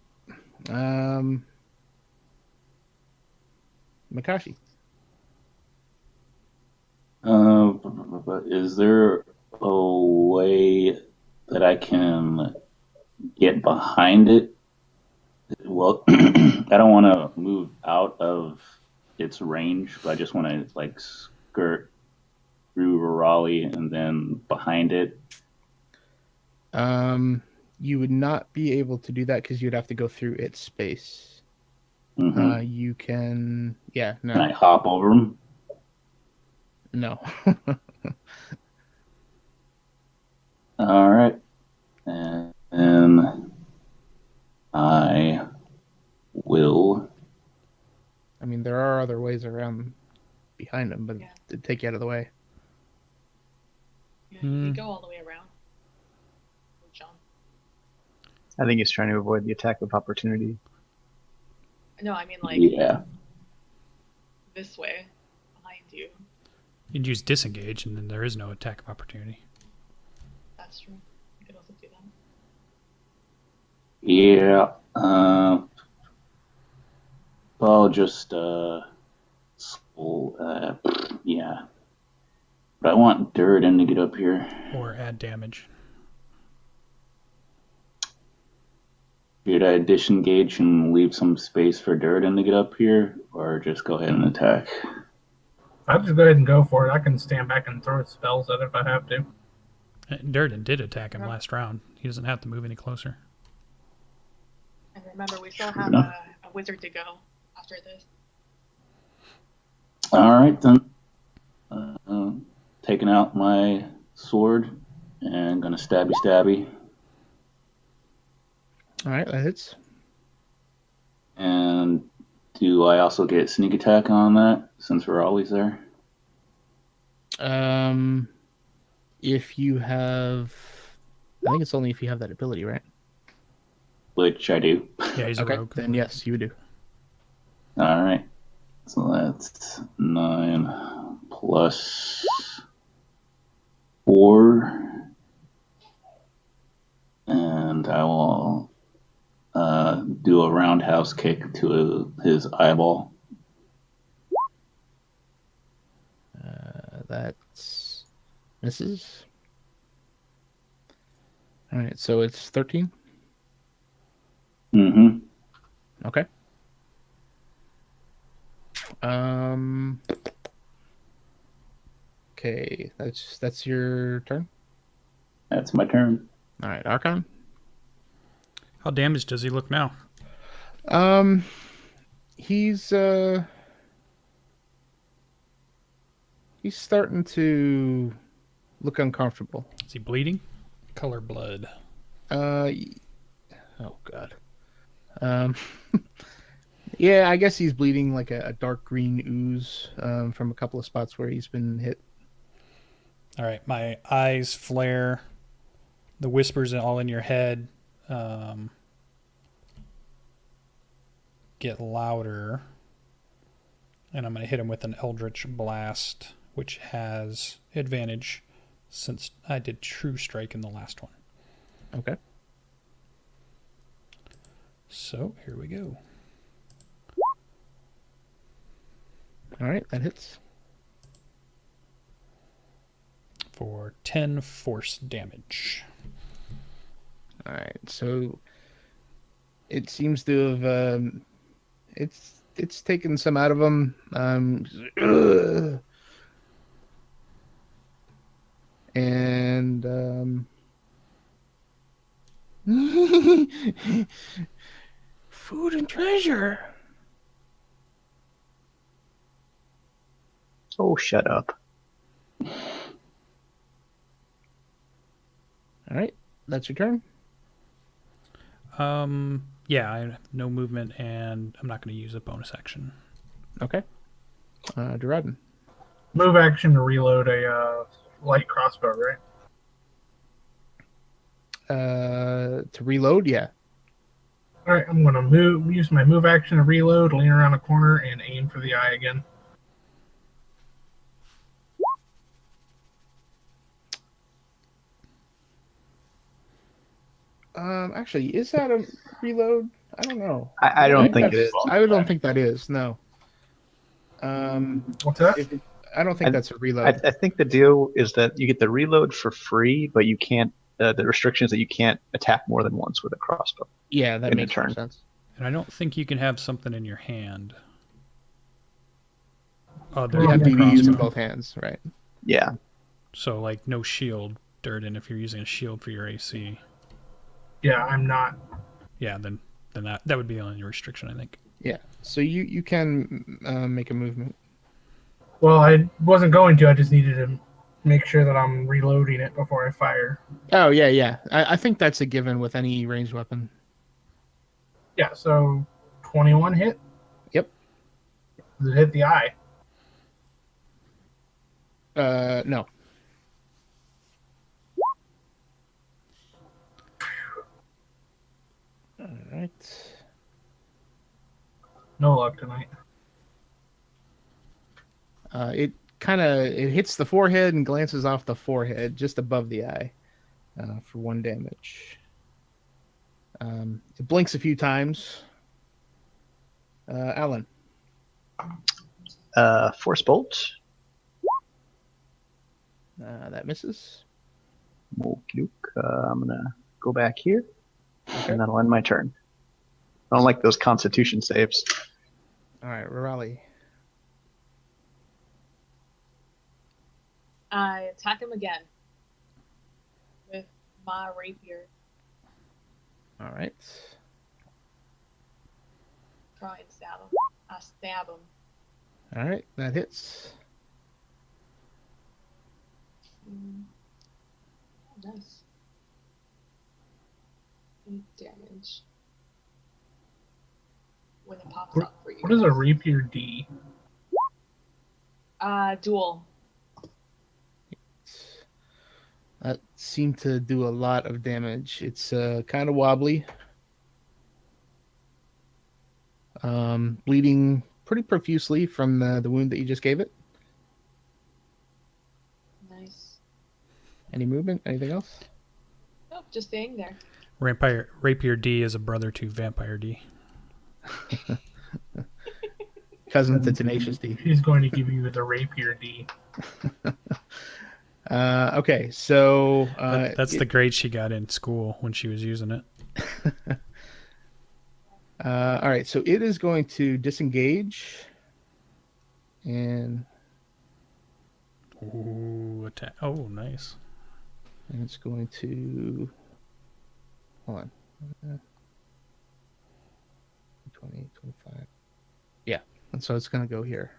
Makashi. But is there a way that I can get behind it? Well, I don't want to move out of its range, but I just want to like skirt through Raleigh and then behind it. You would not be able to do that because you'd have to go through its space. Mm-hmm. You can, yeah, no. Can I hop over them? No. All right. And I will. I mean, there are other ways around behind them, but Yeah. it'd take you out of the way. Yeah, you go all the way around. John. I think he's trying to avoid the attack of opportunity. No, I mean like Yeah. this way, behind you. You'd use disengage, and then there is no attack of opportunity. That's true. You could also do that. Yeah. I'll just yeah. But I want Durden to get up here. Or add damage. Should I disengage and leave some space for Durden to get up here, or just go ahead and attack? I'll just go ahead and go for it. I can stand back and throw spells at it if I have to. Durden did attack him last round. He doesn't have to move any closer. And remember, we still have enough. a wizard to go after this. All right, then. Taking out my sword and gonna stabby. All right, that hits. And do I also get sneak attack on that since we're always there? If you have, I think it's only if you have that ability, right? Which I do. Yeah, he's a Okay, rogue. then yes, you do. All right. So that's 9 plus 4. And I will do a roundhouse kick to his eyeball. That's misses. All right, so it's 13. Mm-hmm. Okay. Okay, that's your turn. That's my turn. All right, Archon. How damaged does he look now? He's starting to look uncomfortable. Is he bleeding? Color blood. Oh god. Yeah, I guess he's bleeding like a dark green ooze from a couple of spots where he's been hit. All right, my eyes flare. The whispers all in your head get louder. And I'm going to hit him with an Eldritch Blast, which has advantage since I did True Strike in the last one. Okay. So, here we go. All right, that hits. For 10 force damage. All right, so it seems to have it's taken some out of him. And food and treasure. Oh, shut up. All right, that's your turn. Yeah, I have no movement, and I'm not going to use a bonus action. Okay. Duradin. Move action to reload a light crossbow, right? To reload, yeah. All right, I'm gonna use my move action to reload, lean around a corner, and aim for the eye again. Actually, is that a reload? I don't know. I don't think it is. I don't think that is. No. What's that? I don't think that's a reload. I think the deal is that you get the reload for free, but you can't. The restriction is that you can't attack more than once with a crossbow. Yeah, that in a makes more turn. sense. And I don't think you can have something in your hand. You have to be using both hands, right? Yeah. So, like, no shield, Durden, if you're using a shield for your AC. Yeah, I'm not. Yeah, then that would be the only restriction, I think. Yeah. So you can make a movement. Well, I wasn't going to. I just needed to make sure that I'm reloading it before I fire. Oh yeah. I think that's a given with any ranged weapon. Yeah, so 21 hit? Yep. Does it hit the eye? No. All right. No luck tonight. It hits the forehead and glances off the forehead just above the eye for 1 damage. It blinks a few times. Alan. Force bolt. That misses. Okay. I'm gonna go back here, Okay. and that'll end my turn. I don't like those Constitution saves. All right, Raleigh. I attack him again. my rapier. All right. Try and stab him. I stab him. All right, that hits. Nice. 8 damage. When it pops up for you. What is a rapier D? Dual. That seemed to do a lot of damage. It's kind of wobbly. Bleeding pretty profusely from the wound that you just gave it. Nice. Any movement? Anything else? Nope, just staying there. Rapier D is a brother to Vampire D. Cousin to Tenacious D. He's going to give you the rapier D. Okay, so That's the grade she got in school when she was using it. all right, so it is going to disengage and Attack. Oh, nice. it's going to hold on. 20, 25. Yeah, and so it's going to go here.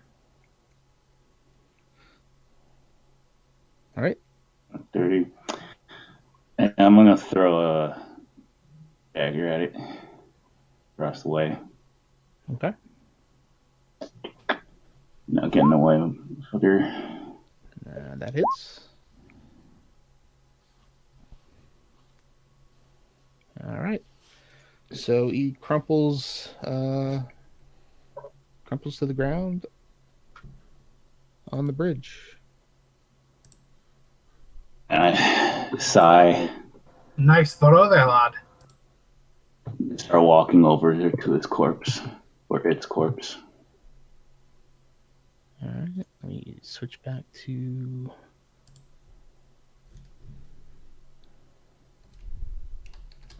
All right. 30. And I'm going to throw a dagger at it across the way. Okay. Not getting away with her. That hits. All right. So he crumples to the ground on the bridge. And I sigh, Nice throw there, lad. start walking over to his corpse, or its corpse. All right. Let me switch back to.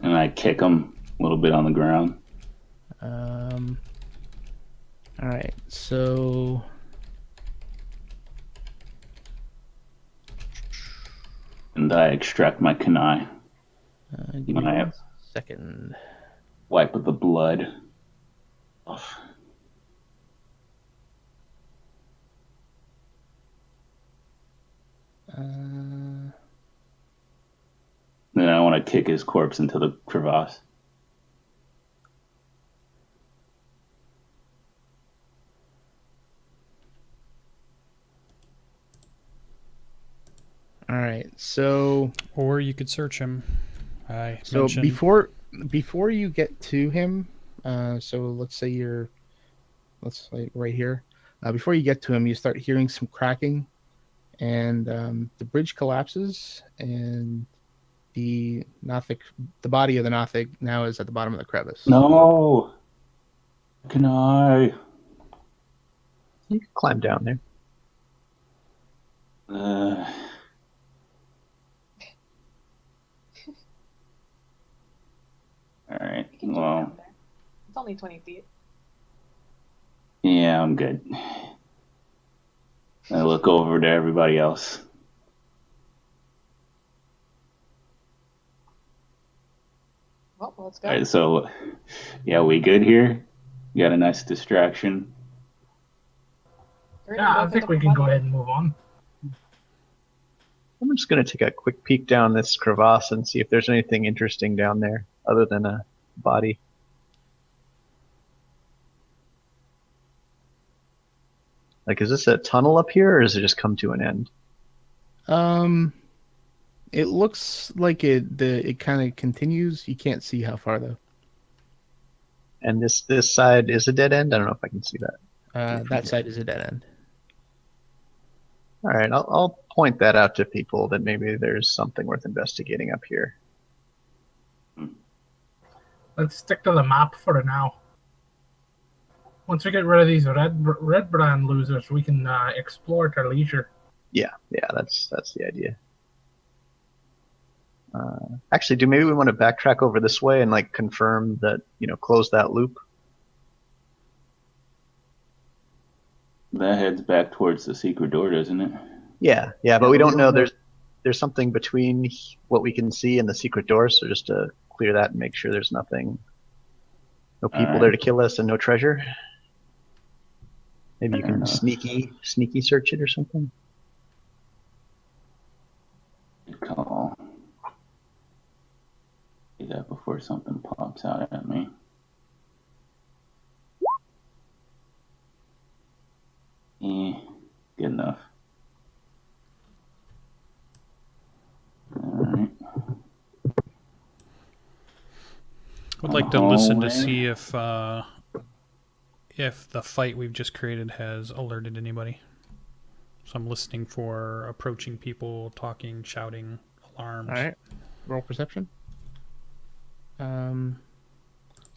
And I kick him a little bit on the ground. All right. So. And I extract my kunai. Give me When I 1 second. wipe the blood off. Then I want to kick his corpse into the crevasse. All right. So. Or you could search him. So mentioned- before you get to him, so let's say right here. Before you get to him, you start hearing some cracking, and the bridge collapses, and the body of the Nothix now is at the bottom of the crevice. No! Can I? You can climb down there. Alright, You can get well, down there. It's only 20 feet. yeah, I'm good. I look over to everybody else. Well, let's go. Alright, so, yeah, we good here? You got a nice distraction. We're gonna Yeah, go I for think the we can go body. ahead and move on. I'm just going to take a quick peek down this crevasse and see if there's anything interesting down there other than a body. Like, is this a tunnel up here, or does it just come to an end? It looks like it kind of continues. You can't see how far though. And this side is a dead end? I don't know if I can see that. That side is a dead end. All right, I'll point that out to people that maybe there's something worth investigating up here. Let's stick to the map for now. Once we get rid of these red brand losers, we can explore at our leisure. Yeah, that's the idea. Actually, maybe we want to backtrack over this way and like confirm that, close that loop? That heads back towards the secret door, doesn't it? Yeah, but we don't know. there's something between what we can see and the secret door, so just to clear that and make sure there's nothing, no people Alright. there to kill us and no treasure. Maybe you Fair can enough. sneaky search it or something. Good call. Do that before something pops out at me. Good enough. Alright. Would like to listen to Hallway. see if the fight we've just created has alerted anybody. So I'm listening for approaching people, talking, shouting, alarms. All right. Roll perception.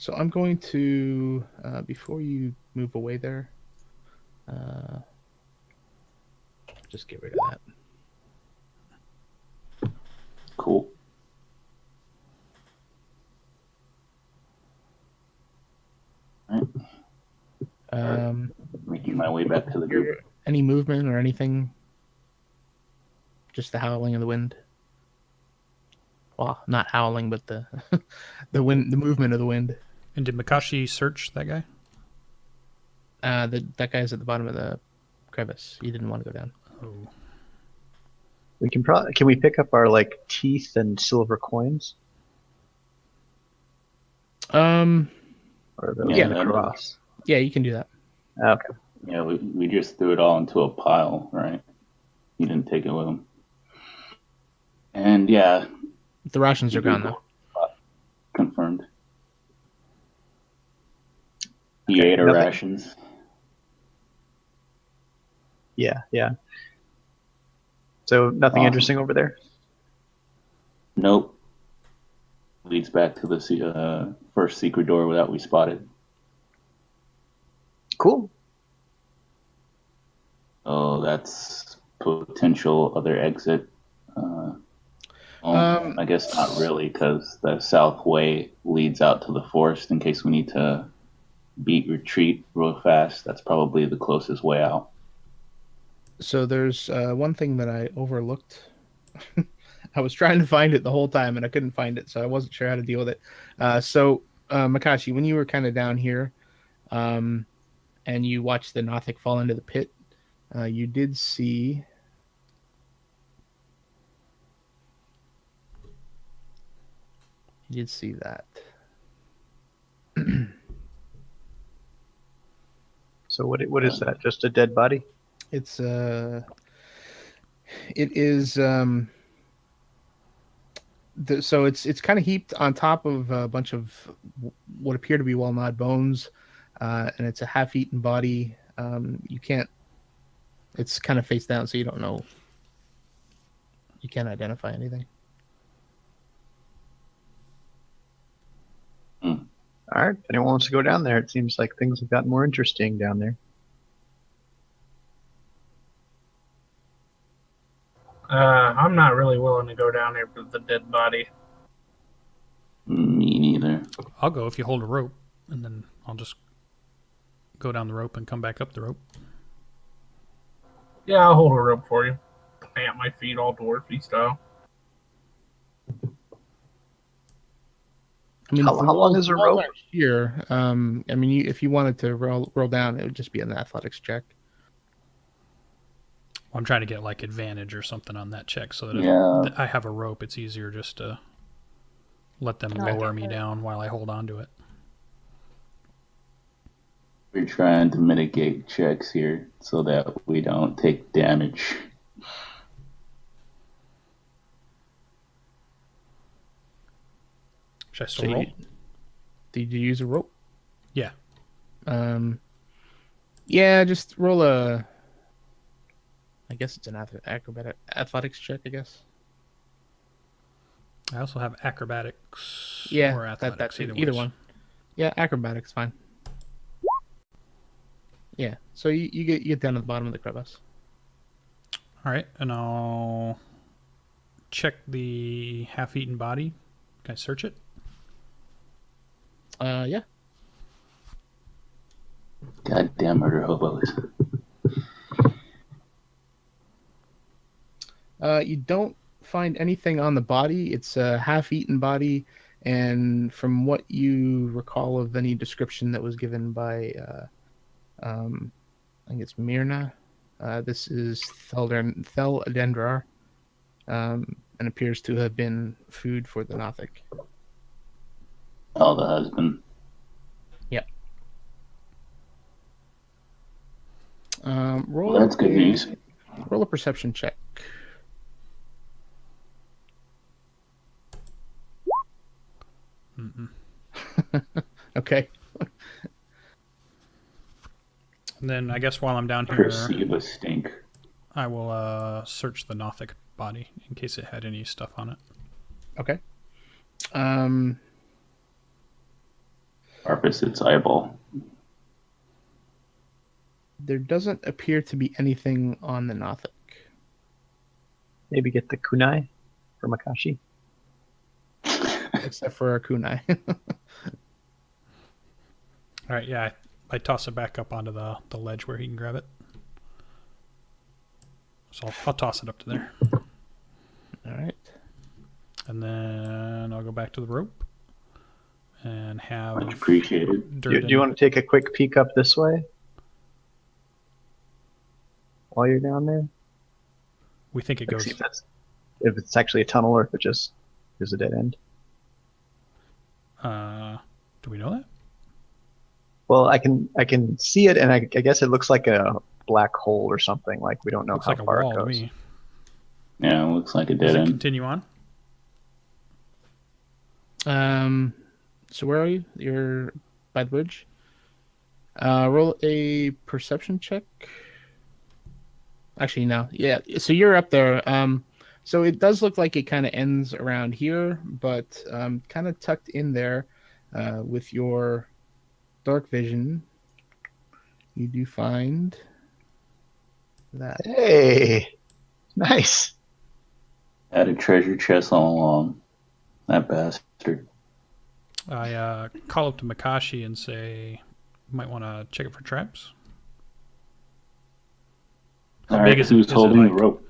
So I'm going to before you move away there, just get rid of that. Cool. Making my way back to the group. Any movement or anything? Just the howling of the wind. Well, not howling, but the the wind, the movement of the wind. And did Makashi search that guy? That guy's at the bottom of the crevice. He didn't want to go down. Oh. We can we pick up our like teeth and silver coins Um, or the, Yeah, the that- cross? yeah, you can do that. Okay. Yeah, we just threw it all into a pile, right? He didn't take it with him. And yeah, The rations are gone though. confirmed. He Okay, ate our nothing- rations. Yeah. So nothing Awesome. interesting over there. Nope. Leads back to the first secret door that we spotted. Cool. Oh, that's potential other exit. I guess not really, because the south way leads out to the forest in case we need to beat retreat real fast. That's probably the closest way out. So there's one thing that I overlooked. I was trying to find it the whole time and I couldn't find it, so I wasn't sure how to deal with it. Makashi, when you were kind of down here, and you watched the Nothix fall into the pit, you did see. You did see that. So what is that? Just a dead body? It's it is so it's kind of heaped on top of a bunch of what appear to be well-gnawed bones, and it's a half-eaten body. You can't. It's kind of face down, so you don't know. You can't identify anything. All right. If anyone wants to go down there, it seems like things have gotten more interesting down there. I'm not really willing to go down there with the dead body. Me neither. I'll go if you hold a rope, and then I'll just go down the rope and come back up the rope. Yeah, I'll hold a rope for you. Plant my feet all dwarfy style. I mean, How the long walls- is a walls rope? aren't Here, I mean, if you wanted to roll down, it would just be an athletics check. I'm trying to get like advantage or something on that check so that Yeah. if I have a rope, it's easier just to let them No, I lower get me that. down while I hold on to it. We're trying to mitigate checks here so that we don't take damage. Should I So still roll? Did you use a rope? Yeah. Yeah, just roll a. I guess it's an acrobatic athletics check. I guess. I also have acrobatics Yeah, or athletics. that's either either one's- one. Yeah, acrobatics fine. Yeah, so you get down to the bottom of the crevice. All right, and I'll check the half-eaten body. Can I search it? Yeah. Goddamn murder hobos. You don't find anything on the body. It's a half-eaten body, and from what you recall of any description that was given by, I think it's Myrna, this is Theldendrar, and appears to have been food for the Nothic. Oh, the husband. Roll. Well, that's good news. Roll a perception check. Okay. And then I guess while I'm down here, Perceive a stink. I will search the Nothic body in case it had any stuff on it. Okay. Harpus its eyeball. There doesn't appear to be anything on the Nothic. Maybe get the kunai for Makashi. Except for our kunai. All right, yeah, I toss it back up onto the ledge where he can grab it. So I'll toss it up to there. All right. And then I'll go back to the rope and have Much appreciated. dirt. Do you want to take a quick peek up this way while you're down there? We think it Like, goes. see if it's actually a tunnel or if it just is a dead end. Do we know that? Well, I can see it, and I guess it looks like a black hole or something. Like we don't know Looks how like a far wall it to goes. me. Yeah, it looks like a Does dead it end. continue on? So where are you? You're by the bridge. Roll a perception check. Actually, no. Yeah, so you're up there. So it does look like it kind of ends around here, but kind of tucked in there with your dark vision, you do find that. Hey, nice. Had a treasure chest all along. That bastard. I call up to Makashi and say, might want to check it for traps. How All big right, is it? who's Is it holding like the rope?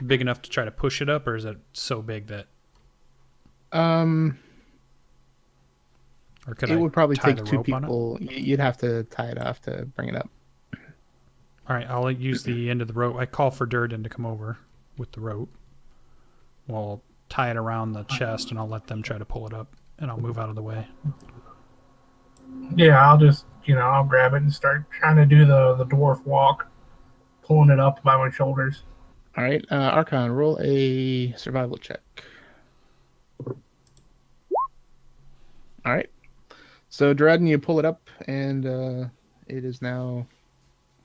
big enough to try to push it up, or is it so big that? Or could It I would probably tie take the two rope on it? people. You'd have to tie it off to bring it up. All right, I'll use the end of the rope. I call for Durden to come over with the rope. We'll tie it around the chest, and I'll let them try to pull it up, and I'll move out of the way. Yeah, I'll just, I'll grab it and start trying to do the dwarf walk, pulling it up by my shoulders. All right, Archon, roll a survival check. All right. So, Dredden, you pull it up, and it is now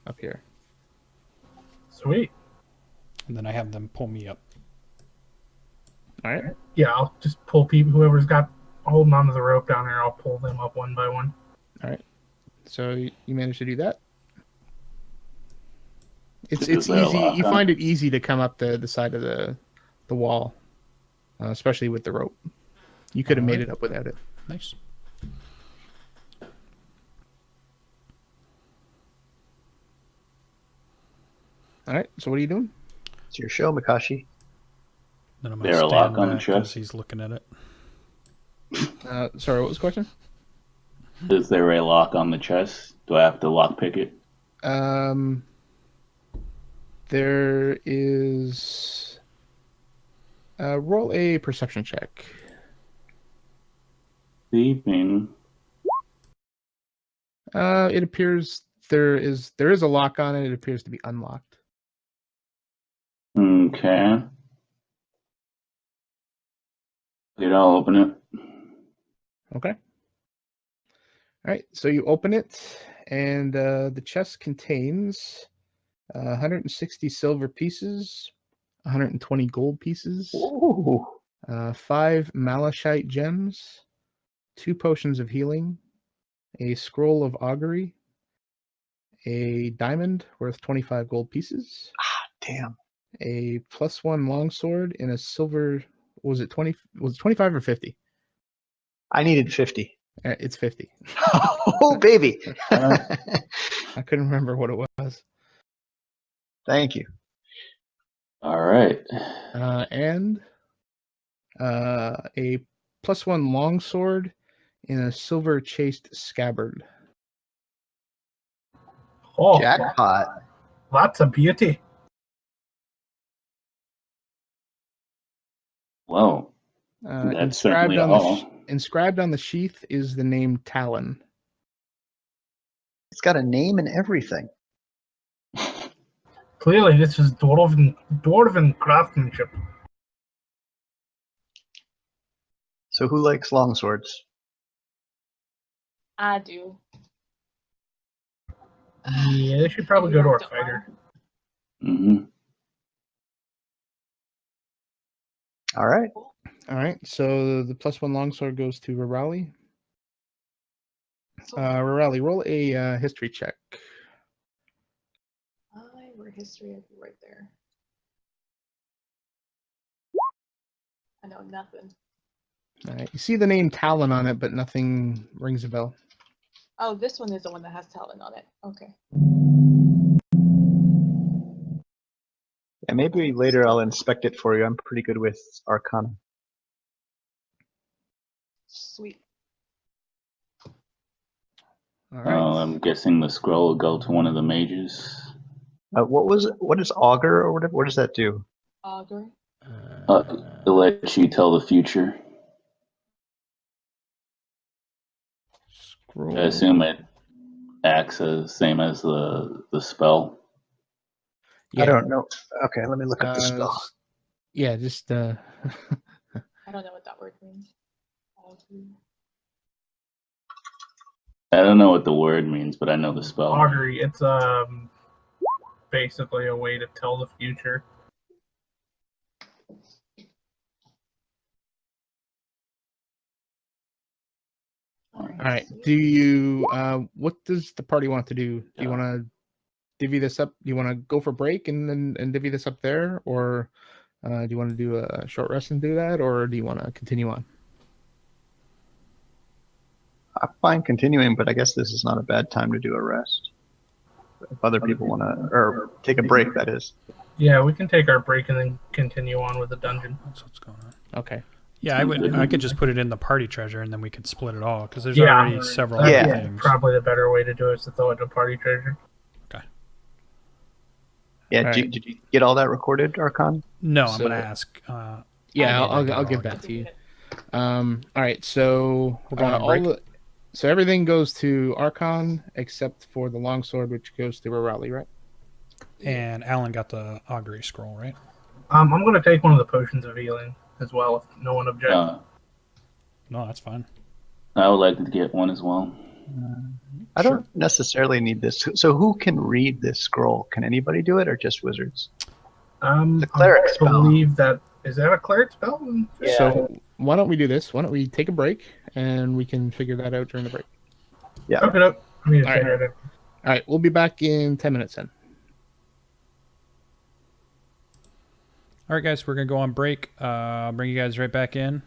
up here. Sweet. And then I have them pull me up. All right. Yeah, I'll just pull people, whoever's got holding onto the rope down there, I'll pull them up one by one. All right. So you managed to do that. It's Is there a easy. lock You on find it? it easy to come up the side of the wall, especially with the rope. You could have made it up without it. Nice. All right. So what are you doing? It's your show, Makashi. Then I'm There going a to lock stand on the back as chest? he's looking at it. Sorry, what was the question? Is there a lock on the chest? Do I have to lock pick it? There is. Roll a perception check. Sleeping. It appears there is a lock on it. It appears to be unlocked. Okay. I'll open it. Okay. All right. So you open it, and the chest contains 160 silver pieces, 120 gold pieces, Ooh. 5 malachite gems, 2 potions of healing, a scroll of augury, a diamond worth 25 gold pieces, Damn. a +1 longsword, and a silver. Was it 20? Was it 25 or 50? I needed 50. It's 50. Oh, baby. I couldn't remember what it was. Thank you. All right. And a +1 longsword in a silver chased scabbard. Oh, Jackpot. that's a beauty. Well, that's certainly all. Inscribed on the sheath is the name Talon. It's got a name and everything. Clearly, this is dwarven craftsmanship. So who likes longswords? I do. Yeah, they should probably go to our fighter. Mm-hmm. All right. All right, so the +1 longsword goes to Rarali. Rarali, roll a history check. Where history is right there. I know nothing. All right, you see the name Talon on it, but nothing rings a bell. Oh, this one is the one that has talent on it. Okay. Yeah, maybe later I'll inspect it for you. I'm pretty good with Arcana. Oh, sweet. All right. I'm guessing the scroll will go to one of the mages. What is augur or whatever? What does that do? Augur. It lets you tell the future. Scroll. I assume it acts as same as the spell. I don't know. Okay, let me look up the spell. Yeah, just I don't know what that word means. Augur. I don't know what the word means, but I know the spell. Augury. It's basically a way to tell the future. All right. Do you? What does the party want to do? Do you want to divvy this up? Do you want to go for break and then divvy this up there, or do you want to do a short rest and do that, or do you want to continue on? I'm fine continuing, but I guess this is not a bad time to do a rest. If other people want to, or take a break, that is. Yeah, we can take our break and then continue on with the dungeon. That's what's going on. Okay. Yeah, I could just put it in the party treasure and then we could split it all because there's Yeah. already several Yeah. other things. Probably the better way to do it is to throw it to party treasure. Yeah, All right. did you get all that recorded, Archon? No, I'm So- going to ask. Yeah, I'll I'll give that to you. All right, so We're going on break? So everything goes to Archon except for the longsword, which goes to Rarali, right? And Alan got the augury scroll, right? I'm going to take one of the potions of healing as well, if no one objects. No, that's fine. I would like to get one as well. I don't necessarily need this. So who can read this scroll? Can anybody do it, or just wizards? The cleric I spell. believe that is that a cleric spell? Yeah. So why don't we do this? Why don't we take a break and we can figure that out during the break? Yeah. Look it up. I need to All figure it out. All right, we'll be back in 10 minutes then. All right, guys, we're going to go on break. I'll bring you guys right back in.